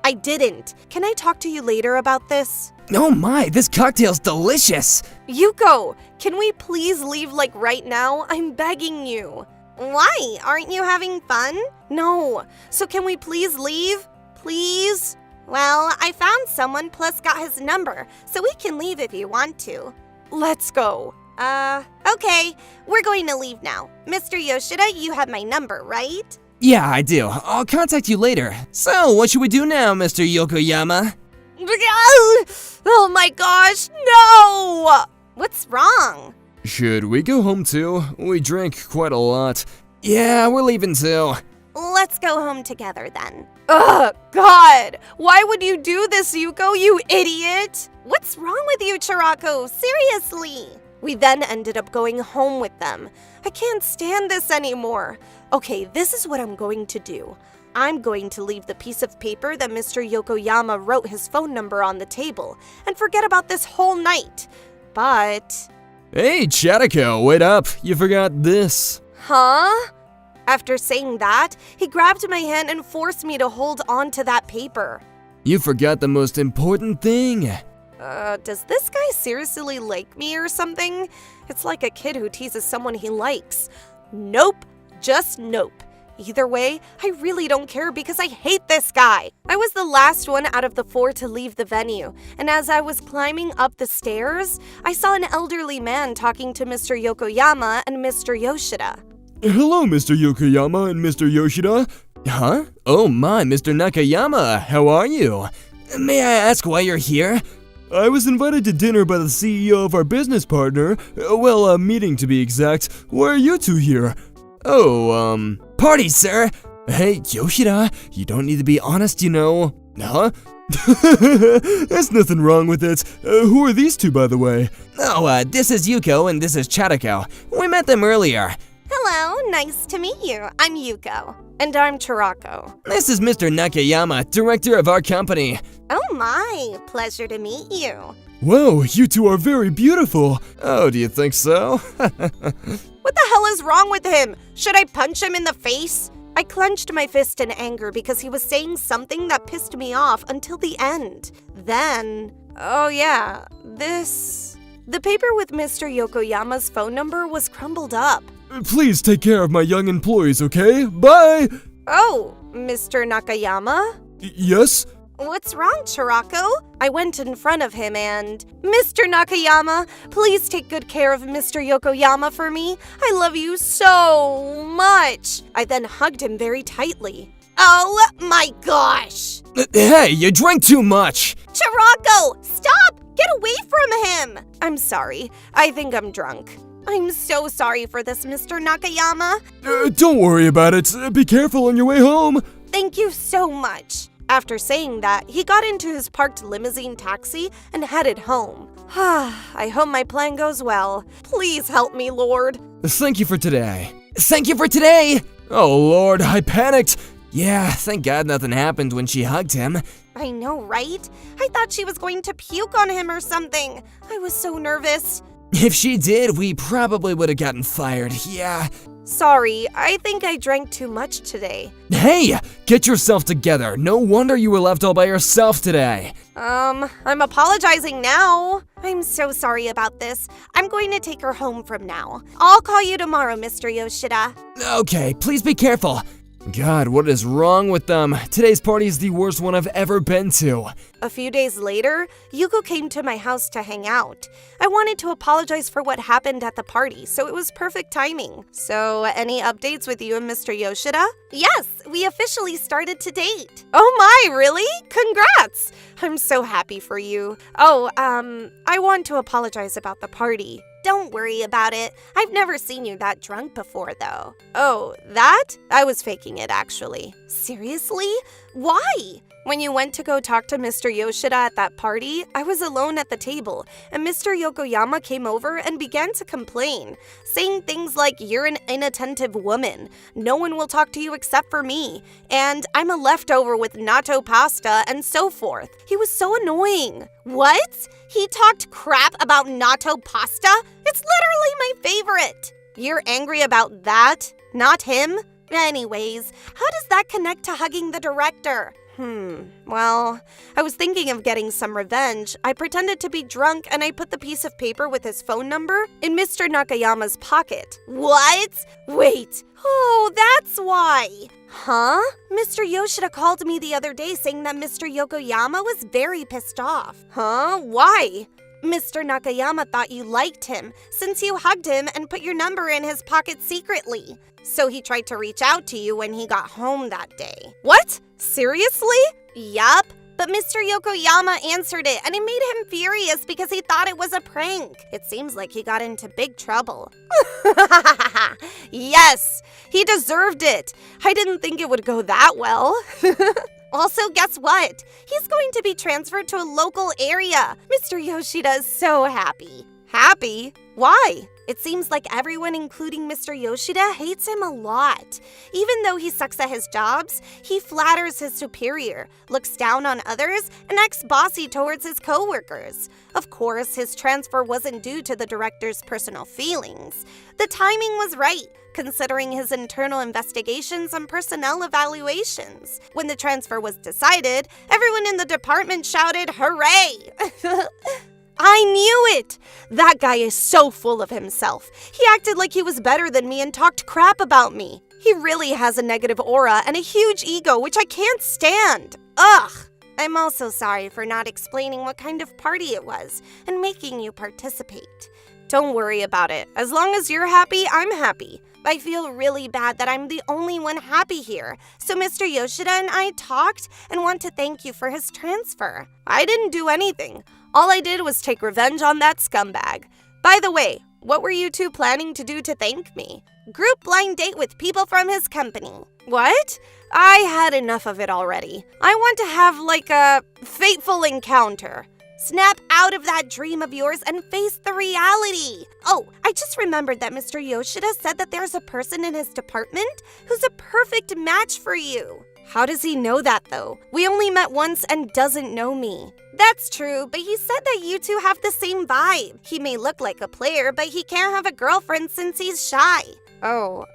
I didn't. Can I talk to you later about this? Oh my, this cocktail's delicious. Yuko, can we please leave like right now? I'm begging you. Why? Aren't you having fun? No. So can we please leave? Please? Well, I found someone plus got his number, so we can leave if you want to. Let's go. Okay. We're going to leave now. Mr. Yoshida, you have my number, right? Yeah, I do. I'll contact you later. So, what should we do now, Mr. Yokoyama? Oh my gosh, no! What's wrong? Should we go home too? We drank quite a lot. Yeah, we're leaving too. Let's go home together then. Ugh, God! Why would you do this, Yuko, you idiot? What's wrong with you, Chirako? Seriously? We then ended up going home with them. I can't stand this anymore. Okay, this is what I'm going to do. I'm going to leave the piece of paper that Mr. Yokoyama wrote his phone number on the table and forget about this whole night. But... Hey, Chatako, wait up. You forgot this. Huh? After saying that, he grabbed my hand and forced me to hold on to that paper. You forgot the most important thing. Does this guy seriously like me or something? It's like a kid who teases someone he likes. Nope, just nope. Either way, I really don't care because I hate this guy. I was the last one out of the 4 to leave the venue, and as I was climbing up the stairs, I saw an elderly man talking to Mr. Yokoyama and Mr. Yoshida. Hello, Mr. Yokoyama and Mr. Yoshida. Huh? Oh my, Mr. Nakayama, how are you? May I ask why you're here? I was invited to dinner by the CEO of our business partner. Well, a meeting to be exact. Why are you two here? Oh, party, sir. Hey, Yoshida, you don't need to be honest, you know. Huh? There's nothing wrong with it. Who are these two, by the way? Oh, this is Yuko and this is Chatako. We met them earlier. Hello, nice to meet you. I'm Yuko. And I'm Chirako. This is Mr. Nakayama, director of our company. Oh my, pleasure to meet you. Whoa, you two are very beautiful. Oh, do you think so? What the hell is wrong with him? Should I punch him in the face? I clenched my fist in anger because he was saying something that pissed me off until the end. Then, oh yeah, the paper with Mr. Yokoyama's phone number was crumbled up. Please take care of my young employees, okay? Bye! Oh, Mr. Nakayama? Yes? What's wrong, Chirako? I went in front of him and... Mr. Nakayama, please take good care of Mr. Yokoyama for me. I love you so much. I then hugged him very tightly. Oh my gosh! Hey, you drank too much! Chirako, stop! Get away from him! I'm sorry. I think I'm drunk. I'm so sorry for this, Mr. Nakayama. Don't worry about it. Be careful on your way home. Thank you so much. After saying that, he got into his parked limousine taxi and headed home. I hope my plan goes well. Please help me, Lord. Thank you for today. Thank you for today! Oh lord, I panicked. Yeah, thank God nothing happened when she hugged him. I know, right? I thought she was going to puke on him or something. I was so nervous. If she did, we probably would have gotten fired, yeah. Sorry, I think I drank too much today. Hey, get yourself together. No wonder you were left all by yourself today. I'm apologizing now. I'm so sorry about this. I'm going to take her home from now. I'll call you tomorrow, Mr. Yoshida. Okay, please be careful. God, what is wrong with them? Today's party is the worst one I've ever been to. A few days later, Yuko came to my house to hang out. I wanted to apologize for what happened at the party, so it was perfect timing. So, any updates with you and Mr. Yoshida? Yes, we officially started to date. Oh my, really? Congrats! I'm so happy for you. Oh, I want to apologize about the party. Don't worry about it. I've never seen you that drunk before, though. Oh, that? I was faking it, actually. Seriously? Why? When you went to go talk to Mr. Yoshida at that party, I was alone at the table, and Mr. Yokoyama came over and began to complain, saying things like, "You're an inattentive woman, no one will talk to you except for me, and I'm a leftover with natto pasta," and so forth. He was so annoying. What? He talked crap about natto pasta? It's literally my favorite. You're angry about that? Not him? Anyways, how does that connect to hugging the director? Well, I was thinking of getting some revenge. I pretended to be drunk and I put the piece of paper with his phone number in Mr. Nakayama's pocket. What? Wait. Oh, that's why. Huh? Mr. Yoshida called me the other day saying that Mr. Yokoyama was very pissed off. Huh? Why? Mr. Nakayama thought you liked him since you hugged him and put your number in his pocket secretly. So he tried to reach out to you when he got home that day. What? Seriously? Yup. But Mr. Yokoyama answered it, and it made him furious because he thought it was a prank. It seems like he got into big trouble. Yes, he deserved it. I didn't think it would go that well. Also, guess what? He's going to be transferred to a local area. Mr. Yoshida is so happy. Happy? Why? It seems like everyone, including Mr. Yoshida, hates him a lot. Even though he sucks at his jobs, he flatters his superior, looks down on others, and acts bossy towards his coworkers. Of course, his transfer wasn't due to the director's personal feelings. The timing was right, considering his internal investigations and personnel evaluations. When the transfer was decided, everyone in the department shouted, "Hooray!" I knew it! That guy is so full of himself. He acted like he was better than me and talked crap about me. He really has a negative aura and a huge ego, which I can't stand. Ugh! I'm also sorry for not explaining what kind of party it was and making you participate. Don't worry about it. As long as you're happy, I'm happy. I feel really bad that I'm the only one happy here. So Mr. Yoshida and I talked and want to thank you for his transfer. I didn't do anything. All I did was take revenge on that scumbag. By the way, what were you two planning to do to thank me? Group blind date with people from his company. What? I had enough of it already. I want to have like a fateful encounter. Snap out of that dream of yours and face the reality. Oh, I just remembered that Mr. Yoshida said that there's a person in his department who's a perfect match for you. How does he know that, though? We only met once and doesn't know me. That's true, but he said that you two have the same vibe. He may look like a player, but he can't have a girlfriend since he's shy. Oh,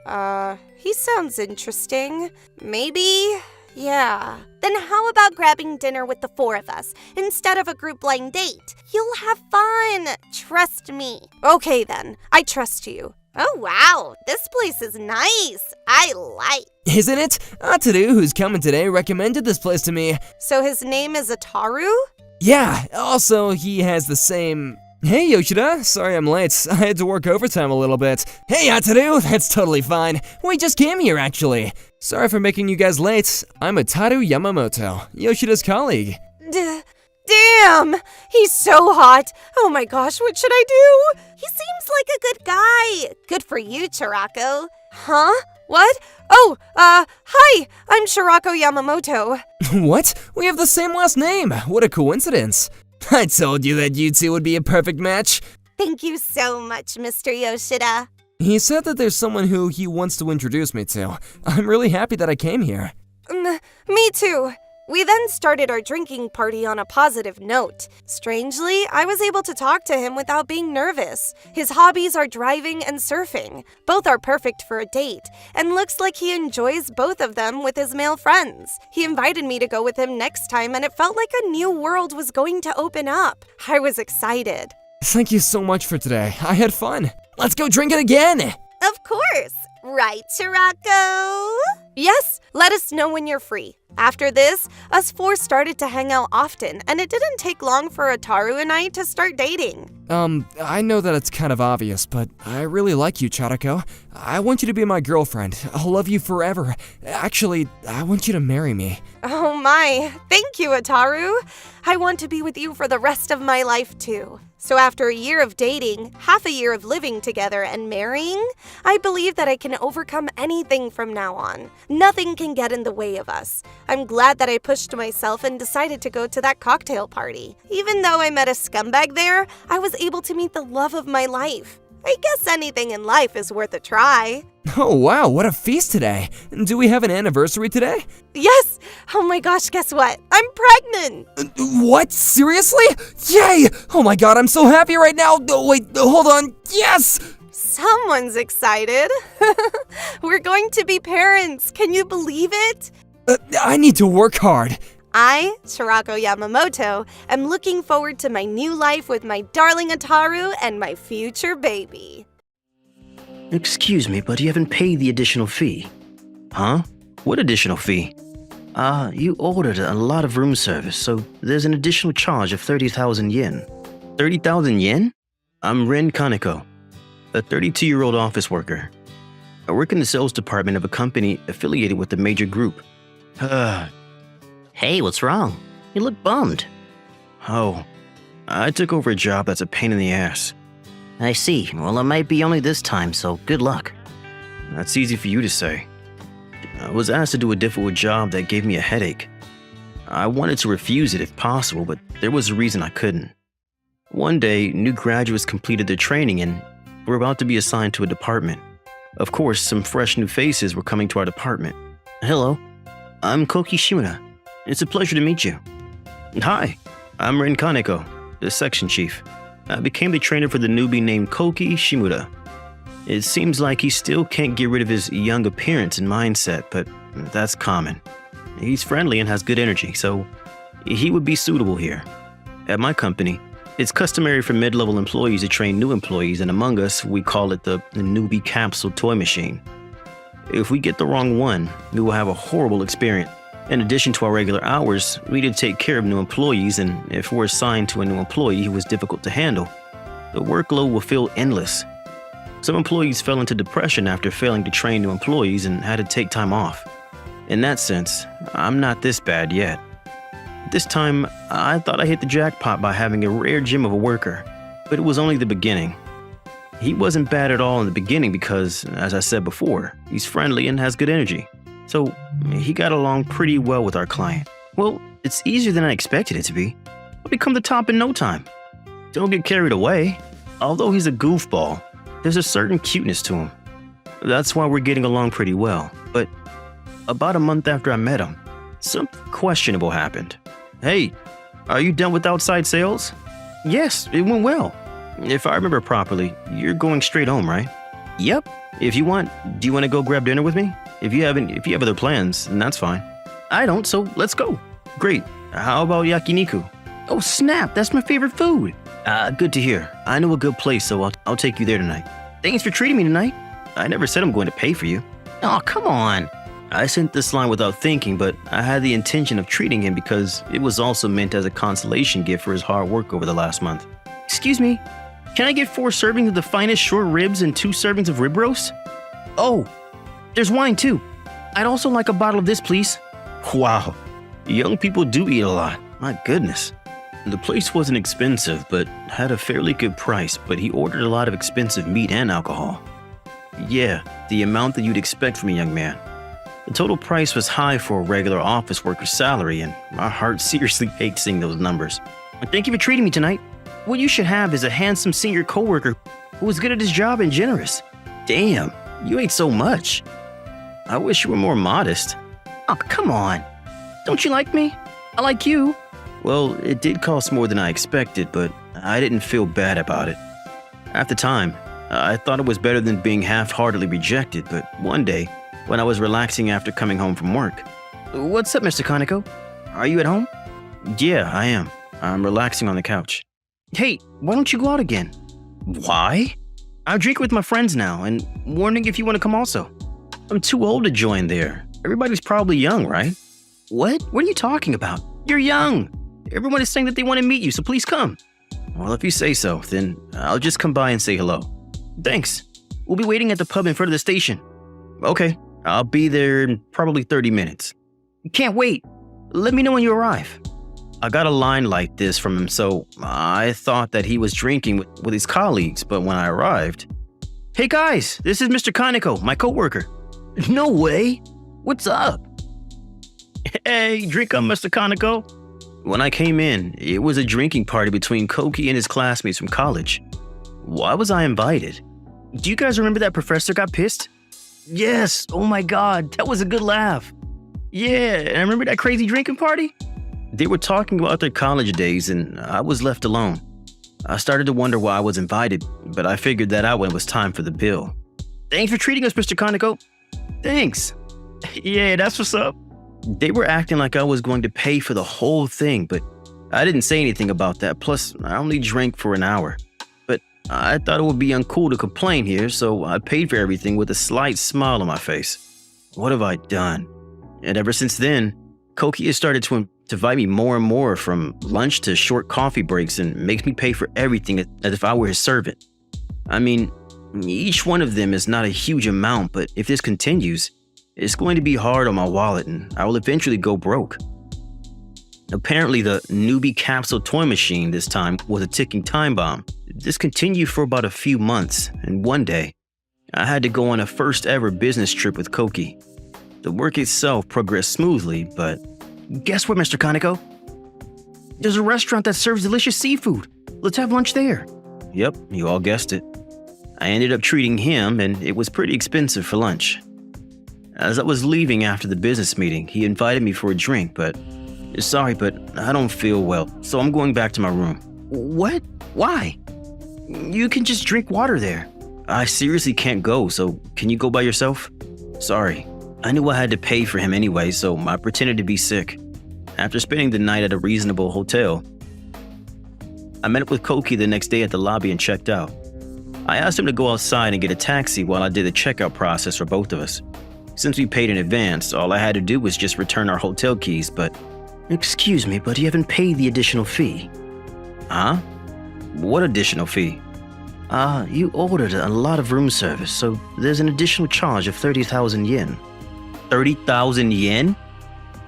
he sounds interesting. Maybe? Yeah. Then how about grabbing dinner with the four of us instead of a group blind date? You'll have fun. Trust me. Okay then, I trust you. Oh wow, this place is nice. I like. Isn't it? Ataru, who's coming today, recommended this place to me. So his name is Ataru? Yeah, also he has the same... Hey Yoshida, sorry I'm late. I had to work overtime a little bit. Hey Ataru, that's totally fine. We just came here actually. Sorry for making you guys late. I'm Ataru Yamamoto, Yoshida's colleague. Damn! He's so hot! Oh my gosh, what should I do? He seems like a good guy. Good for you, Chirako. Huh? What? Oh, hi! I'm Chirako Yamamoto. What? We have the same last name. What a coincidence. I told you that you two would be a perfect match. Thank you so much, Mr. Yoshida. He said that there's someone who he wants to introduce me to. I'm really happy that I came here. Me too. We then started our drinking party on a positive note. Strangely, I was able to talk to him without being nervous. His hobbies are driving and surfing. Both are perfect for a date, and looks like he enjoys both of them with his male friends. He invited me to go with him next time, and it felt like a new world was going to open up. I was excited. Thank you so much for today. I had fun. Let's go drink it again! Of course. Right, Chirako? Yes, let us know when you're free. After this, us four started to hang out often, and it didn't take long for Ataru and I to start dating. I know that it's kind of obvious, but I really like you, Charako. I want you to be my girlfriend. I'll love you forever. Actually, I want you to marry me. Oh my, thank you, Ataru. I want to be with you for the rest of my life, too. So after a year of dating, half a year of living together, and marrying, I believe that I can overcome anything from now on. Nothing can get in the way of us. I'm glad that I pushed myself and decided to go to that cocktail party. Even though I met a scumbag there, I was able to meet the love of my life. I guess anything in life is worth a try. Oh wow, what a feast today. Do we have an anniversary today? Yes! Oh my gosh, guess what? I'm pregnant! What? Seriously? Yay! Oh my god, I'm so happy right now. Oh, wait, hold on. Yes! Someone's excited. We're going to be parents. Can you believe it? I need to work hard. I, Chirako Yamamoto, am looking forward to my new life with my darling Ataru and my future baby. Excuse me, but you haven't paid the additional fee. Huh? What additional fee? You ordered a lot of room service, so there's an additional charge of 30,000 yen. 30,000 yen? I'm Ren Kaneko, a 32-year-old office worker. I work in the sales department of a company affiliated with a major group. Hey, what's wrong? You look bummed. Oh, I took over a job that's a pain in the ass. I see. Well, it might be only this time, so good luck. That's easy for you to say. I was asked to do a difficult job that gave me a headache. I wanted to refuse it if possible, but there was a reason I couldn't. One day, new graduates completed their training and were about to be assigned to a department. Of course, some fresh new faces were coming to our department. Hello, I'm Koki Shimura. It's a pleasure to meet you. Hi, I'm Ren Kaneko, the section chief. I became the trainer for the newbie named Koki Shimura. It seems like he still can't get rid of his young appearance and mindset, but that's common. He's friendly and has good energy, so he would be suitable here. At my company, it's customary for mid-level employees to train new employees, and among us, we call it the newbie capsule toy machine. If we get the wrong one, we will have a horrible experience. In addition to our regular hours, we need to take care of new employees, and if we're assigned to a new employee who is difficult to handle, the workload will feel endless. Some employees fell into depression after failing to train new employees and had to take time off. In that sense, I'm not this bad yet. This time, I thought I hit the jackpot by having a rare gem of a worker, but it was only the beginning. He wasn't bad at all in the beginning because, as I said before, he's friendly and has good energy. So, he got along pretty well with our client. Well, it's easier than I expected it to be. I'll become the top in no time. Don't get carried away. Although he's a goofball, there's a certain cuteness to him. That's why we're getting along pretty well. But about a month after I met him, something questionable happened. Hey, are you done with outside sales? Yes, it went well. If I remember properly, you're going straight home, right? Yep. If you want, do you want to go grab dinner with me? If you have other plans, then that's fine. I don't, so let's go. Great. How about yakiniku? Oh snap, that's my favorite food. Good to hear. I know a good place, so I'll take you there tonight. Thanks for treating me tonight. I never said I'm going to pay for you. Oh, come on. I sent this line without thinking, but I had the intention of treating him because it was also meant as a consolation gift for his hard work over the last month. Excuse me, can I get 4 servings of the finest short ribs and 2 servings of rib roast? Oh, there's wine too. I'd also like a bottle of this, please. Wow, young people do eat a lot. My goodness. The place wasn't expensive, but had a fairly good price, but he ordered a lot of expensive meat and alcohol. Yeah, the amount that you'd expect from a young man. The total price was high for a regular office worker's salary, and my heart seriously ached seeing those numbers. Thank you for treating me tonight. What you should have is a handsome senior coworker who is good at his job and generous. Damn, you ate so much. I wish you were more modest. Oh, come on. Don't you like me? I like you. Well, it did cost more than I expected, but I didn't feel bad about it. At the time, I thought it was better than being half-heartedly rejected, but one day, when I was relaxing after coming home from work. What's up, Mr. Kaneko? Are you at home? Yeah, I am. I'm relaxing on the couch. Hey, why don't you go out again? Why? I drink with my friends now, and wondering if you want to come also. I'm too old to join there. Everybody's probably young, right? What? What are you talking about? You're young. Everyone is saying that they want to meet you, so please come. Well, if you say so, then I'll just come by and say hello. Thanks. We'll be waiting at the pub in front of the station. Okay, I'll be there in probably 30 minutes. Can't wait. Let me know when you arrive. I got a line like this from him, so I thought that he was drinking with his colleagues, but when I arrived... Hey guys, this is Mr. Kaneko, my coworker. No way. What's up? Hey, drink up, Mr. Kaneko. When I came in, it was a drinking party between Koki and his classmates from college. Why was I invited? Do you guys remember that professor got pissed? Yes, oh my god, that was a good laugh. Yeah, and I remember that crazy drinking party? They were talking about their college days and I was left alone. I started to wonder why I was invited, but I figured that out when it was time for the bill. Thanks for treating us, Mr. Kaneko. Thanks. Yeah, that's what's up. They were acting like I was going to pay for the whole thing, but I didn't say anything about that. Plus, I only drank for an hour. But I thought it would be uncool to complain here, so I paid for everything with a slight smile on my face. What have I done? And ever since then, Koki has started to invite me more and more, from lunch to short coffee breaks, and makes me pay for everything as if I were his servant. I mean, each one of them is not a huge amount, but if this continues, it's going to be hard on my wallet and I will eventually go broke. Apparently, the newbie capsule toy machine this time was a ticking time bomb. This continued for about a few months, and one day, I had to go on a first ever business trip with Koki. The work itself progressed smoothly, but guess what, Mr. Kaneko? There's a restaurant that serves delicious seafood. Let's have lunch there. Yep, you all guessed it. I ended up treating him, and it was pretty expensive for lunch. As I was leaving after the business meeting, he invited me for a drink, but sorry, but I don't feel well, so I'm going back to my room. What? Why? You can just drink water there. I seriously can't go, so can you go by yourself? Sorry. I knew I had to pay for him anyway, so I pretended to be sick. After spending the night at a reasonable hotel, I met up with Koki the next day at the lobby and checked out. I asked him to go outside and get a taxi while I did the checkout process for both of us. Since we paid in advance, all I had to do was just return our hotel keys, but... Excuse me, but you haven't paid the additional fee. Huh? What additional fee? You ordered a lot of room service, so there's an additional charge of 30,000 yen. 30,000 yen?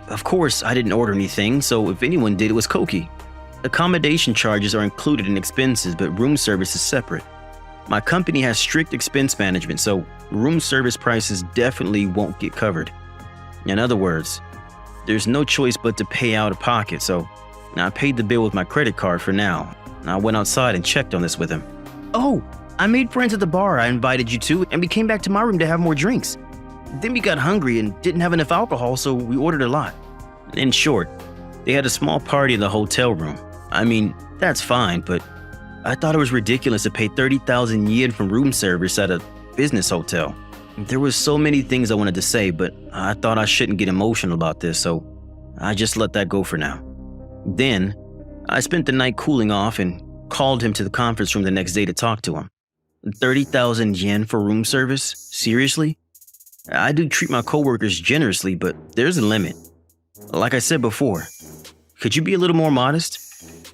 Of course, I didn't order anything, so if anyone did, it was Koki. Accommodation charges are included in expenses, but room service is separate. My company has strict expense management, so room service prices definitely won't get covered. In other words, there's no choice but to pay out of pocket, so I paid the bill with my credit card for now. I went outside and checked on this with him. Oh, I made friends at the bar I invited you to, and we came back to my room to have more drinks. Then we got hungry and didn't have enough alcohol, so we ordered a lot. In short, they had a small party in the hotel room. I mean, that's fine, but I thought it was ridiculous to pay 30,000 yen for room service at a business hotel. There were so many things I wanted to say, but I thought I shouldn't get emotional about this, so I just let that go for now. Then, I spent the night cooling off and called him to the conference room the next day to talk to him. 30,000 yen for room service? Seriously? I do treat my coworkers generously, but there's a limit. Like I said before, could you be a little more modest?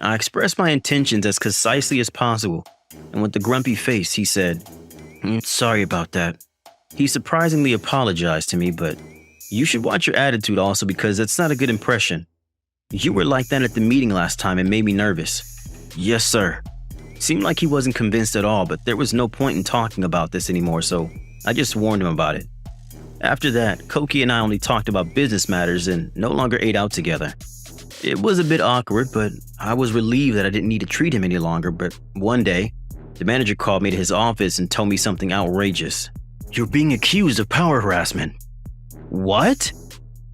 I expressed my intentions as concisely as possible, and with a grumpy face, he said, sorry about that. He surprisingly apologized to me, but you should watch your attitude also, because that's not a good impression. You were like that at the meeting last time and made me nervous. Yes, sir. Seemed like he wasn't convinced at all, but there was no point in talking about this anymore, so I just warned him about it. After that, Koki and I only talked about business matters and no longer ate out together. It was a bit awkward, but I was relieved that I didn't need to treat him any longer. But one day, the manager called me to his office and told me something outrageous. You're being accused of power harassment. What?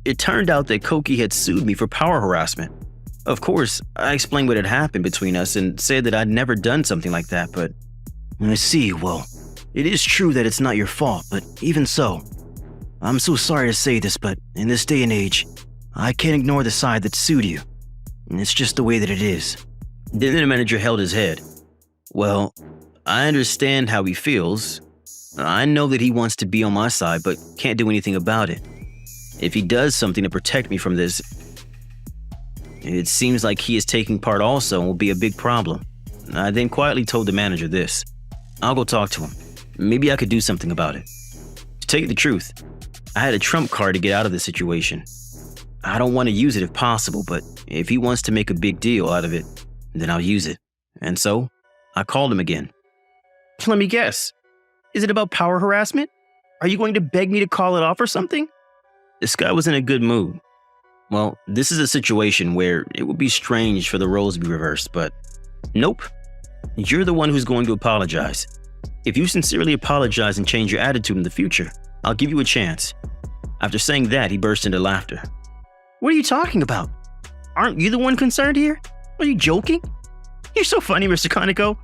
It turned out that Koki had sued me for power harassment. Of course, I explained what had happened between us and said that I'd never done something like that, but I see, well, it is true that it's not your fault, but even so, I'm so sorry to say this, but in this day and age, I can't ignore the side that sued you. And it's just the way that it is. Then the manager held his head. Well, I understand how he feels. I know that he wants to be on my side, but can't do anything about it. If he does something to protect me from this, it seems like he is taking part also and will be a big problem. I then quietly told the manager this. I'll go talk to him. Maybe I could do something about it. To tell you the truth, I had a trump card to get out of the situation. I don't want to use it if possible, but if he wants to make a big deal out of it, then I'll use it. And so, I called him again. Let me guess. Is it about power harassment? Are you going to beg me to call it off or something? This guy was in a good mood. Well, this is a situation where it would be strange for the roles to be reversed, but nope. You're the one who's going to apologize. If you sincerely apologize and change your attitude in the future, I'll give you a chance. After saying that, he burst into laughter. What are you talking about? Aren't you the one concerned here? Are you joking? You're so funny, Mr. Kaneko.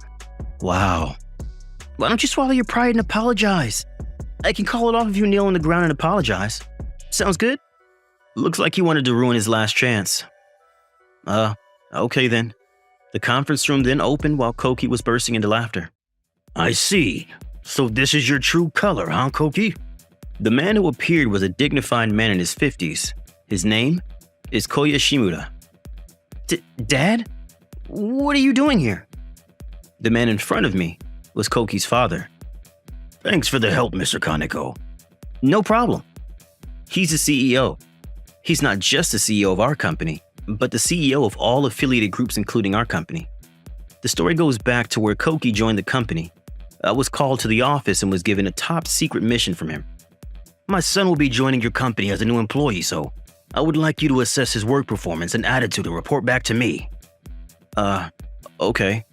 Wow. Why don't you swallow your pride and apologize? I can call it off if you kneel on the ground and apologize. Sounds good? Looks like he wanted to ruin his last chance. Okay then. The conference room then opened while Koki was bursting into laughter. I see. So this is your true color, huh, Koki? The man who appeared was a dignified man in his 50s. His name is Koya Shimuda. Dad? What are you doing here? The man in front of me was Koki's father. Thanks for the help, Mr. Kaneko. No problem. He's the CEO. He's not just the CEO of our company, but the CEO of all affiliated groups including our company. The story goes back to where Koki joined the company. I was called to the office and was given a top secret mission from him. My son will be joining your company as a new employee, so I would like you to assess his work performance and attitude and report back to me. Okay.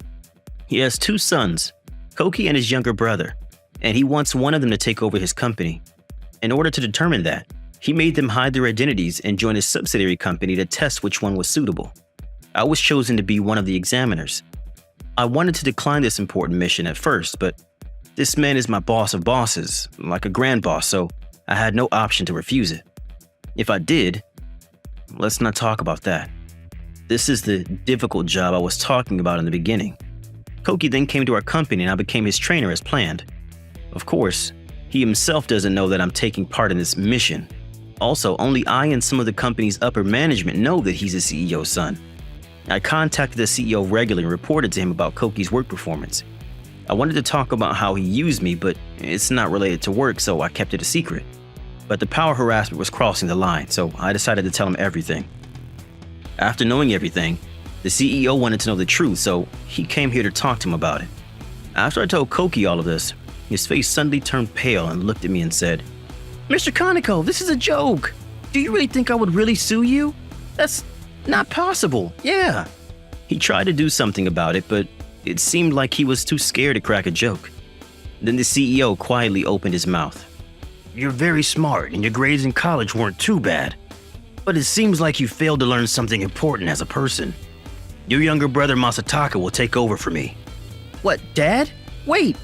He has 2 sons, Koki and his younger brother, and he wants one of them to take over his company. In order to determine that, he made them hide their identities and join a subsidiary company to test which one was suitable. I was chosen to be one of the examiners. I wanted to decline this important mission at first, but this man is my boss of bosses, like a grand boss, so I had no option to refuse it. If I did, let's not talk about that. This is the difficult job I was talking about in the beginning. Koki then came to our company and I became his trainer as planned. Of course, he himself doesn't know that I'm taking part in this mission. Also, only I and some of the company's upper management know that he's the CEO's son. I contacted the CEO regularly and reported to him about Koki's work performance. I wanted to talk about how he used me, but it's not related to work, so I kept it a secret. But the power harassment was crossing the line, so I decided to tell him everything. After knowing everything, the CEO wanted to know the truth, so he came here to talk to him about it. After I told Koki all of this, his face suddenly turned pale and looked at me and said, Mr. Kaneko, this is a joke. Do you really think I would really sue you? That's not possible. Yeah. He tried to do something about it, but it seemed like he was too scared to crack a joke. Then the CEO quietly opened his mouth. You're very smart and your grades in college weren't too bad. But it seems like you failed to learn something important as a person. Your younger brother Masataka will take over for me. What, Dad? Wait.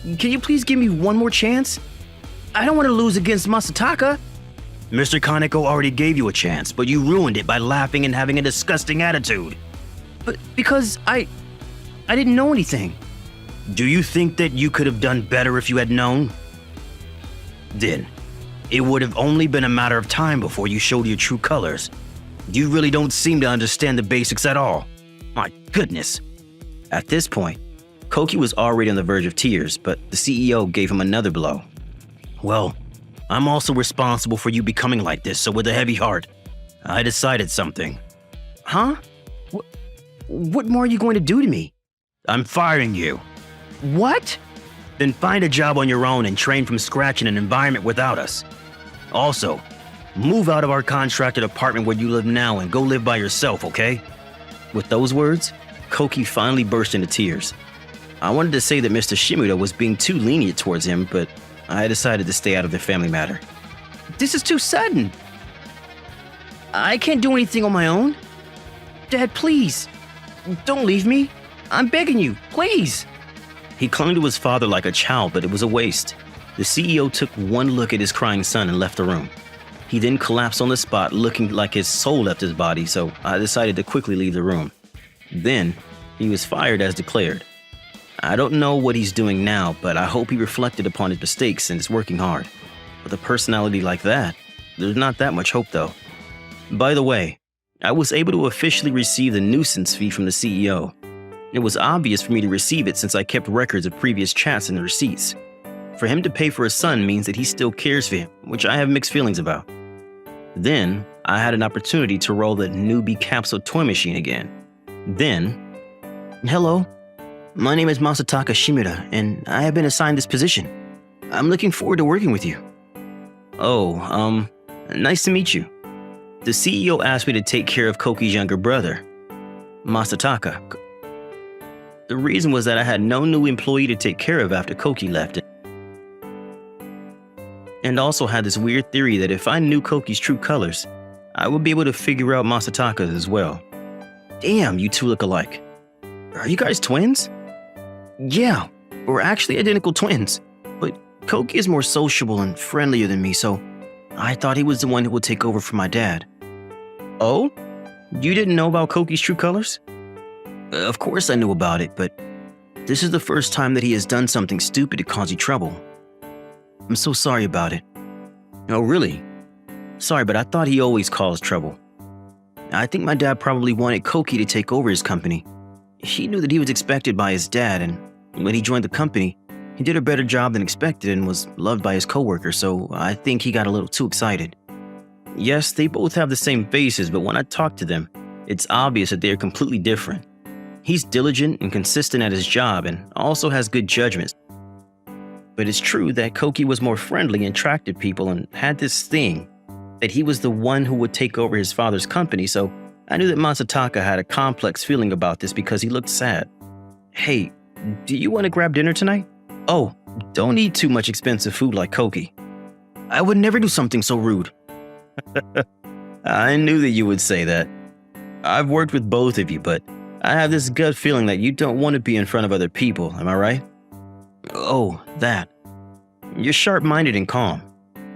Can you please give me one more chance? I don't want to lose against Masataka. Mr. Kaneko already gave you a chance, but you ruined it by laughing and having a disgusting attitude. But because I didn't know anything. Do you think that you could have done better if you had known? Then, it would have only been a matter of time before you showed your true colors. You really don't seem to understand the basics at all. My goodness. At this point, Koki was already on the verge of tears, but the CEO gave him another blow. Well, I'm also responsible for you becoming like this, so with a heavy heart, I decided something. Huh? What more are you going to do to me? I'm firing you. What? Then find a job on your own and train from scratch in an environment without us. Also, move out of our contracted apartment where you live now and go live by yourself, okay? With those words, Koki finally burst into tears. I wanted to say that Mr. Shimuda was being too lenient towards him, but I decided to stay out of their family matter. This is too sudden. I can't do anything on my own. Dad, please. Don't leave me. I'm begging you, please. He clung to his father like a child, but it was a waste. The CEO took one look at his crying son and left the room. He then collapsed on the spot, looking like his soul left his body, so I decided to quickly leave the room. Then, he was fired as declared. I don't know what he's doing now, but I hope he reflected upon his mistakes and is working hard. With a personality like that, there's not that much hope though. By the way, I was able to officially receive the nuisance fee from the CEO. It was obvious for me to receive it since I kept records of previous chats and the receipts. For him to pay for his son means that he still cares for him, which I have mixed feelings about. Then, I had an opportunity to roll the newbie capsule toy machine again. Hello, my name is Masataka Shimura, and I have been assigned this position. I'm looking forward to working with you. Oh, nice to meet you. The CEO asked me to take care of Koki's younger brother, Masataka. The reason was that I had no new employee to take care of after Koki left. And also had this weird theory that if I knew Koki's true colors, I would be able to figure out Masataka's as well. Damn, you two look alike. Are you guys twins? Yeah, we're actually identical twins. But Koki is more sociable and friendlier than me, so I thought he was the one who would take over for my dad. Oh? You didn't know about Koki's true colors? Of course I knew about it, but this is the first time that he has done something stupid to cause you trouble. I'm so sorry about it. Oh, really? Sorry, but I thought he always caused trouble. I think my dad probably wanted Koki to take over his company. He knew that he was expected by his dad, and when he joined the company, he did a better job than expected and was loved by his coworkers, so I think he got a little too excited. Yes, they both have the same faces, but when I talk to them, it's obvious that they are completely different. He's diligent and consistent at his job and also has good judgments. But it's true that Koki was more friendly and attracted people and had this thing that he was the one who would take over his father's company, so I knew that Masataka had a complex feeling about this because he looked sad. Hey, do you want to grab dinner tonight? Oh, don't eat too much expensive food like Koki. I would never do something so rude. I knew that you would say that. I've worked with both of you, but I have this gut feeling that you don't want to be in front of other people, am I right? Oh, that. You're sharp-minded and calm.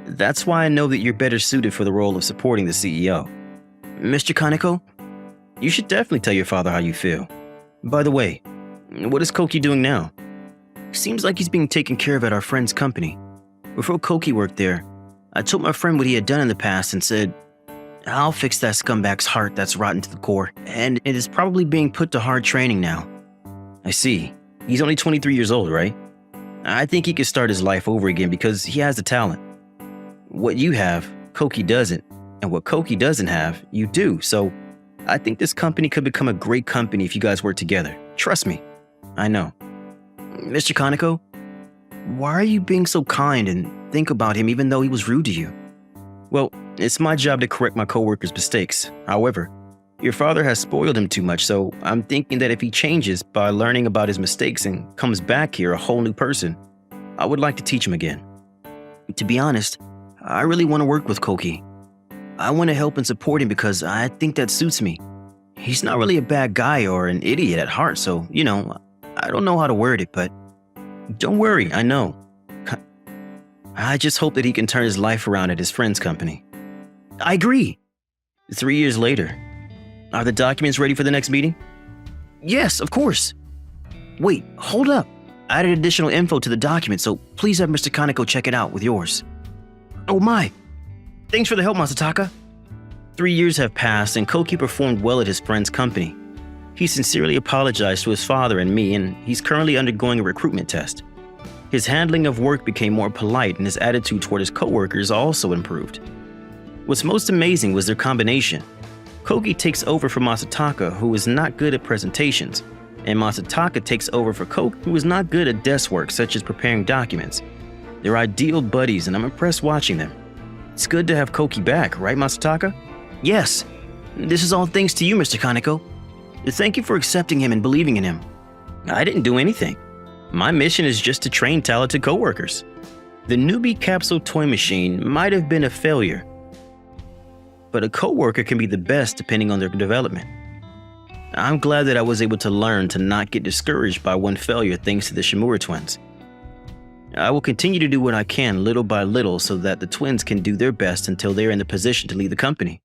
That's why I know that you're better suited for the role of supporting the CEO. Mr. Kaneko, you should definitely tell your father how you feel. By the way, what is Koki doing now? Seems like he's being taken care of at our friend's company. Before Koki worked there, I told my friend what he had done in the past and said, I'll fix that scumbag's heart that's rotten to the core, and it is probably being put to hard training now. I see. He's only 23 years old, right? I think he could start his life over again because he has the talent. What you have, Koki doesn't, and what Koki doesn't have, you do, so I think this company could become a great company if you guys work together. Trust me. I know. Mr. Kaneko, why are you being so kind and think about him even though he was rude to you? Well, it's my job to correct my coworkers' mistakes. However, your father has spoiled him too much, so I'm thinking that if he changes by learning about his mistakes and comes back here a whole new person, I would like to teach him again. To be honest, I really want to work with Koki. I want to help and support him because I think that suits me. He's not really a bad guy or an idiot at heart, so, I don't know how to word it, but don't worry, I know. I just hope that he can turn his life around at his friend's company. I agree. 3 years later. Are the documents ready for the next meeting? Yes, of course. Wait, hold up. I added additional info to the document, so please have Mr. Kaneko check it out with yours. Oh my. Thanks for the help, Masataka. 3 years have passed and Koki performed well at his friend's company. He sincerely apologized to his father and me, and he's currently undergoing a recruitment test. His handling of work became more polite and his attitude toward his coworkers also improved. What's most amazing was their combination. Koki takes over for Masataka, who is not good at presentations, and Masataka takes over for Koki, who is not good at desk work such as preparing documents. They're ideal buddies and I'm impressed watching them. It's good to have Koki back, right, Masataka? Yes. This is all thanks to you, Mr. Kaneko. Thank you for accepting him and believing in him. I didn't do anything. My mission is just to train talented coworkers. The newbie capsule toy machine might have been a failure, but a coworker can be the best depending on their development. I'm glad that I was able to learn to not get discouraged by one failure thanks to the Shimura twins. I will continue to do what I can little by little so that the twins can do their best until they're in the position to lead the company.